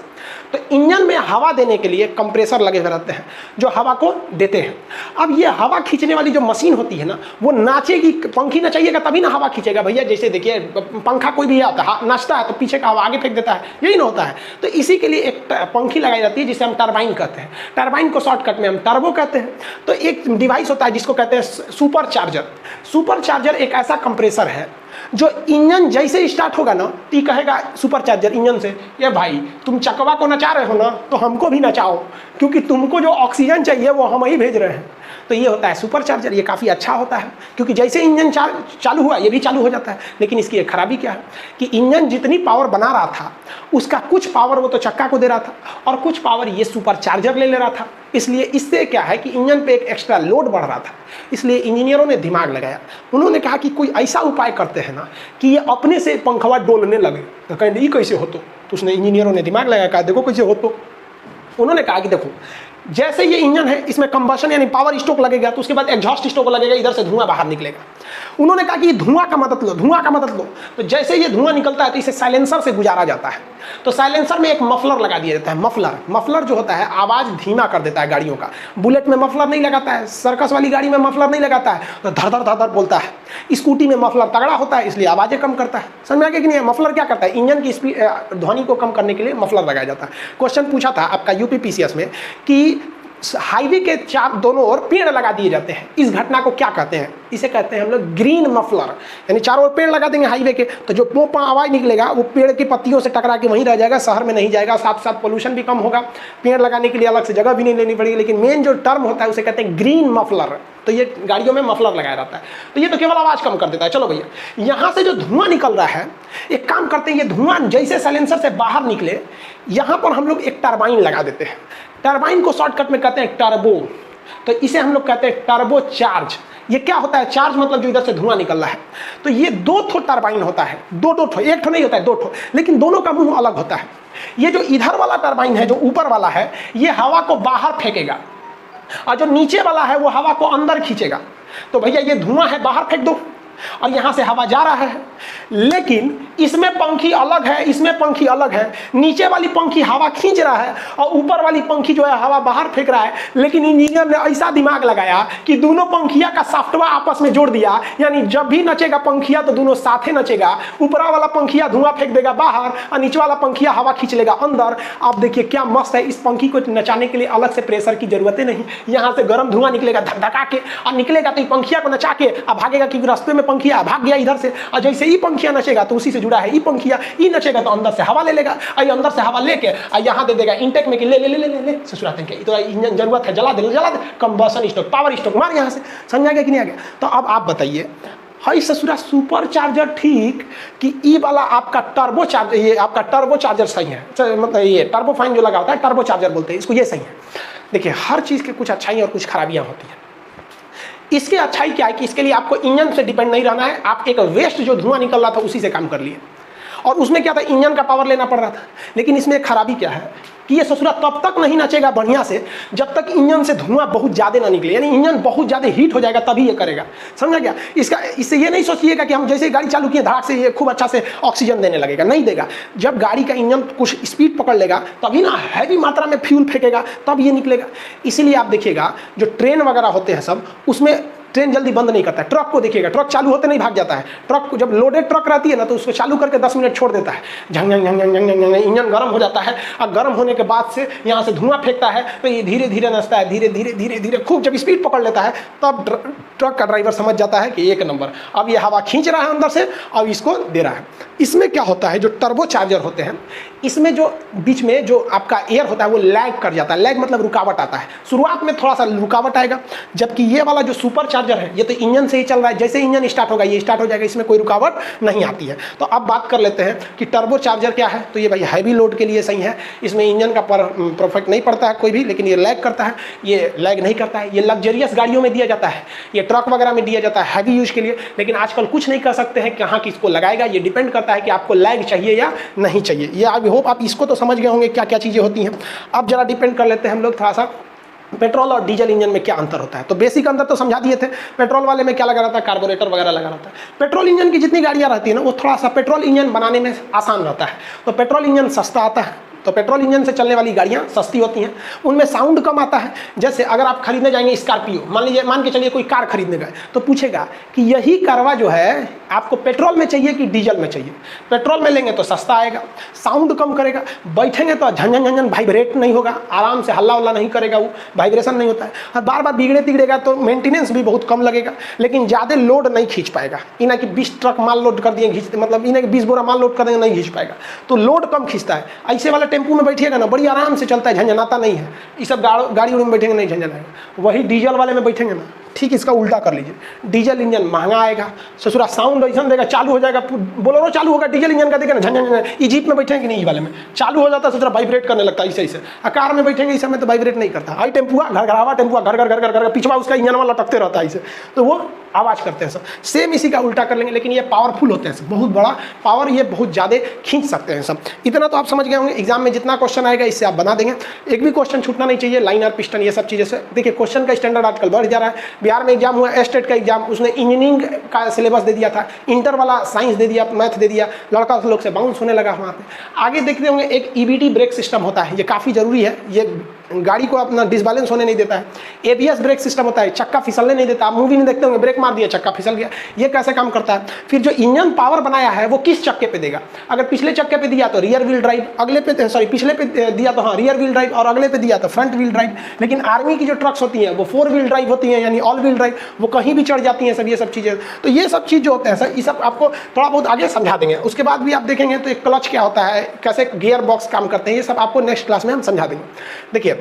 तो इंजन में हवा देने के लिए कंप्रेसर लगे हुए रहते हैं जो हवा को देते हैं। अब ये हवा खींचने वाली जो मशीन होती है ना, वो नाचेगी, पंखी नचाइएगा तभी ना हवा खींचेगा भैया। जैसे देखिए पंखा कोई भी आता है, नाचता है तो पीछे का हवा आगे फेंक देता है, यही ना होता है। तो इसी के लिए एक पंखी लगाई जाती है जिसे हम टरबाइन कहते हैं। टरबाइन को शॉर्टकट में हम टर्बो कहते हैं। तो एक डिवाइस होता है जिसको कहते हैं सुपर चार्जर। सुपर चार्जर एक ऐसा कंप्रेसर है जो इंजन जैसे स्टार्ट होगा ना, तो कहेगा सुपर चार्जर इंजन से, ये भाई तुम चकवा को नचा रहे हो ना, तो हमको भी नचाओ, क्योंकि तुमको जो ऑक्सीजन चाहिए वो हम ही भेज रहे हैं। तो ये होता है सुपर चार्जर। ये काफ़ी अच्छा होता है क्योंकि जैसे इंजन चालू हुआ ये भी चालू हो जाता है। लेकिन इसकी एक खराबी क्या है कि इंजन जितनी पावर बना रहा था उसका कुछ पावर वो तो चक्का को दे रहा था और कुछ पावर ये सुपर चार्जर ले रहा था। इसलिए इससे क्या है कि इंजन पे एक एक्स्ट्रा लोड बढ़ रहा था। इसलिए इंजीनियरों ने दिमाग लगाया, उन्होंने कहा कि कोई ऐसा उपाय करते हैं ना कि ये अपने से पंखवा डोलने लगे। तो कहें ये कैसे हो? तो उसने इंजीनियरों ने दिमाग लगाया, कहा देखो कैसे हो। तो उन्होंने कहा कि देखो जैसे ये इंजन है इसमें कंबशन यानी पावर स्ट्रोक लगेगा तो उसके बाद एग्जॉस्ट स्ट्रोक लगेगा, इधर से धुआं बाहर निकलेगा। उन्होंने कहा कि धुआं का मदद लो, धुआं का मदद लो। तो जैसे ये धुआं निकलता है तो इसे साइलेंसर से गुजारा जाता है। तो साइलेंसर में एक मफलर लगा दिया जाता है। मफलर जो होता है आवाज़ धीमा कर देता है गाड़ियों का। बुलेट में मफलर नहीं लगाता है, सर्कस वाली गाड़ी में मफलर नहीं लगाता है, तो धड़ धड़ धड़ धड़ बोलता है। स्कूटी में मफलर तगड़ा होता है इसलिए आवाज़ें कम करता है। समझ में आ गया कि नहीं? मफलर क्या करता है? इंजन की स्पीड ध्वनि को कम करने के लिए मफलर लगाया जाता है। क्वेश्चन पूछा था आपका यूपीपीसीएस में कि हाईवे के दोनों ओर पेड़ लगा दिए जाते हैं, इस घटना को क्या कहते हैं? इसे कहते हैं हम लोग ग्रीन मफलर। यानी चारों ओर पेड़ लगा देंगे हाईवे के, तो जो पोपा आवाज़ निकलेगा वो पेड़ की पत्तियों से टकरा के वहीं रह जाएगा, शहर में नहीं जाएगा। साथ साथ पोल्यूशन भी कम होगा, पेड़ लगाने के लिए अलग से जगह भी नहीं लेनी पड़ेगी। लेकिन मेन जो टर्म होता है उसे कहते हैं ग्रीन मफलर। तो ये गाड़ियों में मफलर लगाया रहता है। तो ये तो केवल आवाज़ कम कर देता है। चलो भैया, यहाँ से जो धुआं निकल रहा है, एक काम करते हैं, ये धुआं जैसे साइलेंसर से बाहर निकले, यहाँ पर हम लोग एक टरबाइन लगा देते हैं। टरबाइन को शॉर्टकट में कहते हैं टर्बो। तो इसे हम लोग कहते हैं टर्बो चार्ज। ये क्या होता है? चार्ज मतलब जो इधर से धुआं निकल रहा है। तो ये 2 ठो टरबाइन होता है, 2 ठो, एक ठो नहीं होता है, 2 ठो, लेकिन दोनों का मुंह अलग होता है। ये जो इधर वाला टरबाइन है, जो ऊपर वाला है, ये हवा को बाहर फेंकेगा और जो नीचे वाला है वो हवा को अंदर खींचेगा। तो भैया ये धुआं है, बाहर फेंक दो और यहाँ से हवा जा रहा है। लेकिन इसमें पंखी अलग है, इसमें पंखी अलग है। नीचे वाली पंखी हवा खींच रहा है और ऊपर वाली पंखी जो है हवा बाहर फेंक रहा है। लेकिन इंजीनियर ने ऐसा दिमाग लगाया कि दोनों पंखिया का सॉफ्टवेयर आपस में जोड़ दिया। यानी जब भी नचेगा पंखिया तो दोनों साथे नचेगा। ऊपर वाला पंखिया धुआं फेंक देगा बाहर और नीचे वाला पंखिया हवा खींच लेगा अंदर। आप देखिए क्या मस्त है। इस पंखी को नचाने के लिए अलग से प्रेशर की जरूरत नहीं। यहाँ से गर्म धुआं निकलेगा धक्का के और निकलेगा तो पंखिया को नचा के अब भागेगा, क्योंकि रास्ते में पंखिया भाग गया इधर से। और जैसे ही पंखिया नचेगा तो उसी से जुड़ा है ई पंखिया, ई नचेगा तो अंदर से हवा ले लेगा और अंदर से हवा लेके यहाँ दे देगा इनटेक में कि ले ले ले ले ले, ले। ससुराते हैं तो इंजन जरूरत है, जला दे, कंबशन स्ट्रोक, पावर स्ट्रोक मार यहाँ से। समझ आ गया कि नहीं आ गया? तो अब आप बताइए हाई ससुरा सुपर चार्जर ठीक कि ई वाला आपका टर्बो चार्जर, ये आपका टर्बो चार्जर सही है, मतलब ये टर्बो फाइन जो लगा होता है टर्बो चार्जर बोलते हैं इसको, ये सही है। देखिए हर चीज़ के कुछ अच्छाई और कुछ खराबियाँ होती हैं। इसकी अच्छाई क्या है कि इसके लिए आपको इंजन से डिपेंड नहीं रहना है, आप एक वेस्ट जो धुआं निकल रहा था उसी से काम कर लिए, और उसमें क्या था इंजन का पावर लेना पड़ रहा था। लेकिन इसमें एक खराबी क्या है कि ये ससुरा तब तक नहीं नचेगा बढ़िया से जब तक इंजन से धुआं बहुत ज़्यादा ना निकले, यानी इंजन बहुत ज़्यादा हीट हो जाएगा तभी ये करेगा, समझा क्या। इससे ये नहीं सोचिएगा कि हम जैसे गाड़ी चालू किए धड़ाक से ये खूब अच्छा से ऑक्सीजन देने लगेगा, नहीं देगा। जब गाड़ी का इंजन कुछ स्पीड पकड़ लेगा तभी ना हैवी मात्रा में फ्यूल फेंकेगा तब ये निकलेगा। इसीलिए आप देखिएगा जो ट्रेन वगैरह होते हैं सब, उसमें ट्रेन जल्दी बंद नहीं करता है। ट्रक को देखिएगा, ट्रक चालू होते नहीं भाग जाता है। ट्रक को जब लोडेड ट्रक रहती है ना तो उसको चालू करके 10 मिनट छोड़ देता है, झंग झंग झंग झंग झंग, इंजन गर्म हो जाता है, और गर्म होने के बाद से यहाँ से धुआं फेंकता है तो ये धीरे धीरे नचता है, धीरे धीरे धीरे धीरे खूब जब स्पीड पकड़ लेता है तब ट्रक का ड्राइवर समझ जाता है कि एक नंबर, अब ये हवा खींच रहा है अंदर से, अब इसको दे रहा है। इसमें क्या होता है जो टर्बो चार्जर होते हैं, इसमें जो बीच में जो आपका एयर होता है वो लैग कर जाता है। लैग मतलब रुकावट आता है, शुरुआत में थोड़ा सा रुकावट आएगा, जबकि ये वाला जो सुपर चार्जर है ये तो इंजन से ही चल रहा है, जैसे इंजन स्टार्ट होगा ये स्टार्ट हो जाएगा, इसमें कोई रुकावट नहीं आती है। तो अब बात कर लेते हैं कि टर्बो चार्जर क्या है। तो ये भाई हैवी लोड के लिए सही है, इसमें इंजन का परफेक्ट नहीं पड़ता है कोई भी, लेकिन ये लैग करता है, ये लैग नहीं करता है। ये लग्जरियस गाड़ियों में दिया जाता है, ये ट्रक वगैरह में दिया जाता है हैवी यूज के लिए, लेकिन आजकल कुछ नहीं कर सकते हैं कहाँ किसको लगाएगा, ये डिपेंड करता है कि आपको लैग चाहिए या नहीं चाहिए। ये आई होप आप इसको तो समझ गए होंगे क्या क्या चीज़ें होती हैं। अब जरा डिपेंड कर लेते हैं हम लोग थोड़ा सा पेट्रोल और डीजल इंजन में क्या अंतर होता है। तो बेसिक अंतर तो समझा दिए थे। पेट्रोल वाले में क्या लगा रहता है, कार्बोरेटर वगैरह लगा रहता है। पेट्रोल इंजन की जितनी गाड़ियाँ रहती है ना वो थोड़ा सा पेट्रोल इंजन बनाने में आसान रहता है, तो पेट्रोल इंजन सस्ता आता है। तो पेट्रोल इंजन से चलने वाली गाड़ियाँ सस्ती होती हैं, उनमें साउंड कम आता है। जैसे अगर आप खरीदने जाएंगे स्कॉर्पियो, मान के चलिए कोई कार खरीदने गए तो पूछेगा कि यही कारवा जो है आपको पेट्रोल में चाहिए कि डीजल में चाहिए। पेट्रोल में लेंगे तो सस्ता आएगा, साउंड कम करेगा, बैठेंगे तो झंझन झंझन वाइब्रेट नहीं होगा, आराम से हल्ला उल्ला नहीं करेगा, वो वाइब्रेशन नहीं होता है, और बार बार बिगड़े तिगड़ेगा तो मेंटेनेंस भी बहुत कम लगेगा, लेकिन ज़्यादा लोड नहीं खींच पाएगा। इन्हें कि 20 ट्रक माल लोड कर दिए खींचते, मतलब इन्हें कि 20 बोरा माल लोड कर देंगे नहीं खींच पाएगा, तो लोड कम खींचता है। ऐसे वाला टेम्पू में बैठिएगा ना बड़ी आराम से चलता है, झंझनाता नहीं है। ये सब गाड़ी उड़ी में बैठेंगे नहीं झंझनाएगा। वही डीजल वाले में बैठेंगे ना, ठीक इसका उल्टा कर लीजिए, डीजल इंजन महंगा आएगा, ससुरा साउंड ऐसा देगा, चालू हो जाएगा, बोलेरो चालू होगा डीजल इंजन का, देखें ना झंझन। ई जीप में बैठेंगे नहीं, ई वाले में चालू हो जाता है, ससुरा वाइब्रेट करने लगता है ऐसे। कार में बैठेंगे इस समय तो वाइब्रेट नहीं करता। आई टेम्पुआ घरघरावा टेम्पुआ घर घर घर घर घर पिछवा उसका इंजन वाला लटकते रहता है ऐसे, तो वो आवाज़ करते हैं सब। सेम इसी का उल्टा कर लेंगे, लेकिन ये पावरफुल होते हैं सब, बहुत बड़ा पावर, ये बहुत ज़्यादा खींच सकते हैं सब। इतना तो आप समझ गए होंगे। एग्जाम में जितना क्वेश्चन आएगा इससे आप बना देंगे, एक भी क्वेश्चन छूटना नहीं चाहिए। लाइनर पिस्टन ये सब चीज़ें से देखिए क्वेश्चन का स्टैंडर्ड आजकल बढ़ जा रहा है। बिहार में एग्जाम हुआ, स्टेट का एग्जाम, उसने इंजीनियरिंग का सिलेबस दे दिया था, इंटर वाला साइंस दे दिया, मैथ दे दिया, लड़का लोग से बाउंस होने लगा वहाँ पे। आगे देखते होंगे एक EBD ब्रेक सिस्टम होता है, ये काफ़ी जरूरी है, ये गाड़ी को अपना डिसबैलेंस होने नहीं देता है। ABS ब्रेक सिस्टम होता है, चक्का फिसलने नहीं देता। आप मूवी नहीं देखते होंगे, ब्रेक मार दिया चक्का फिसल गया, ये कैसे काम करता है। फिर जो इंजन पावर बनाया है वो किस चक्के पे देगा, अगर पिछले चक्के पे दिया तो रियर व्हील ड्राइव, अगले पे सॉरी पिछले पे दिया तो हाँ रियर व्हील ड्राइव, और अगले पे दिया तो फ्रंट व्हील ड्राइव। लेकिन आर्मी की जो ट्रक्स होती हैं वो 4 व्हील ड्राइव होती हैं, यानी ऑल व्हील ड्राइव, वो कहीं भी चढ़ जाती हैं सब, ये सब चीज़ें। तो ये सब चीज़ जो होते हैं सर, ये सब आपको थोड़ा बहुत आगे समझा देंगे। उसके बाद भी आप देखेंगे तो एक क्लच क्या होता है, कैसे गियर बॉक्स काम करते हैं, ये सब आपको नेक्स्ट क्लास में हम समझा देंगे। देखिए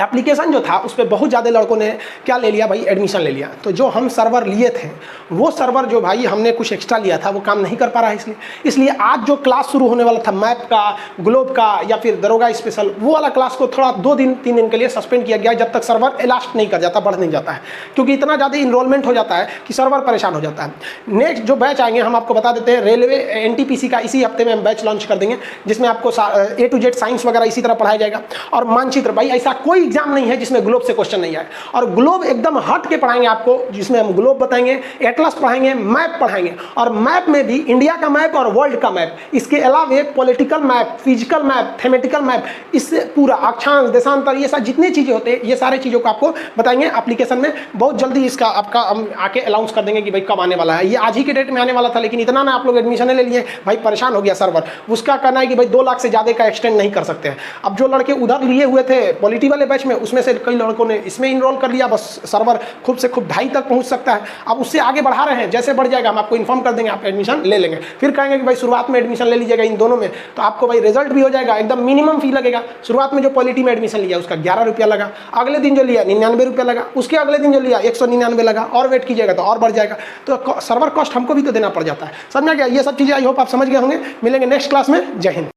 एप्लीकेशन जो था उस पर बहुत ज़्यादा लड़कों ने क्या ले लिया भाई, एडमिशन ले लिया। तो जो हम सर्वर लिए थे वो सर्वर जो भाई हमने कुछ एक्स्ट्रा लिया था वो काम नहीं कर पा रहा है। इसलिए आज जो क्लास शुरू होने वाला था मैप का, ग्लोब का या फिर दरोगा स्पेशल, वो वाला क्लास को थोड़ा 2-3 दिन के लिए सस्पेंड किया गया जब तक सर्वर एलास्ट नहीं कर जाता, बढ़ नहीं जाता है, क्योंकि इतना ज़्यादा इनरोलमेंट हो जाता है कि सर्वर परेशान हो जाता है। नेक्स्ट जो बैच आएंगे हम आपको बता देते हैं, रेलवे NTPC का इसी हफ्ते में हम बैच लॉन्च कर देंगे, जिसमें आपको A to Z साइंस वगैरह इसी तरह पढ़ाया जाएगा। और मानचित्र, भाई ऐसा कोई एग्जाम नहीं है जिसमें ग्लोब से क्वेश्चन नहीं आए, और ग्लोब एकदम हट के पढ़ाएंगे आपको, जिसमें हम ग्लोब बताएंगे, एटलस पढ़ाएंगे, मैप पढ़ाएंगे, और मैप में भी इंडिया का मैप और वर्ल्ड का मैप, इसके अलावा political map, physical map, thematic map, इससे पूरा अक्षांश, देशांतर, ये सब जितनी चीज़ें होते हैं ये सारे चीज़ों को आपको बताएंगे एप्लीकेशन में। बहुत जल्दी इसका आपका हम आके अनाउंस कर देंगे कि भाई कब आने वाला है। ये आज ही के डेट में आने वाला था, लेकिन इतना ना आप लोग एडमिशन ले लिए भाई परेशान हो गया सर्वर। उसका कहना है कि भाई 2 लाख से ज़्यादा का एक्सटेंड नहीं कर सकते हैं। अब जो लड़के उधर लिए हुए थे पॉलिटी वाले बैच में, उसमें से कई लड़कों ने इसमें इनरोल कर लिया, बस सर्वर खूब से खूब 2.5 तक पहुंच सकता है। अब उससे आगे बढ़ा रहे हैं, जैसे बढ़ जाएगा हम आपको इन्फॉर्म कर देंगे, आप एडमिशन ले लेंगे। फिर कहेंगे कि भाई शुरुआत में एडमिशन ले लीजिएगा इन दोनों में, तो आपको भाई रिजल्ट भी हो जाएगा, एकदम मिनिमम फी लगेगा। शुरुआत में जो पॉलिटी में एडमिशन लिया उसका 11 रुपया लगा, अगले दिन जो लिया 99 रुपया लगा, उसके अगले दिन जो लिया 199 लगा, और वेट कीजिएगा तो और बढ़ जाएगा। तो सर्वर कॉस्ट हमको भी तो देना पड़ जाता है। समझ में गया? ये सब चीज़ें आई होप आप समझ गए होंगे। मिलेंगे नेक्स्ट क्लास में। जय हिंद।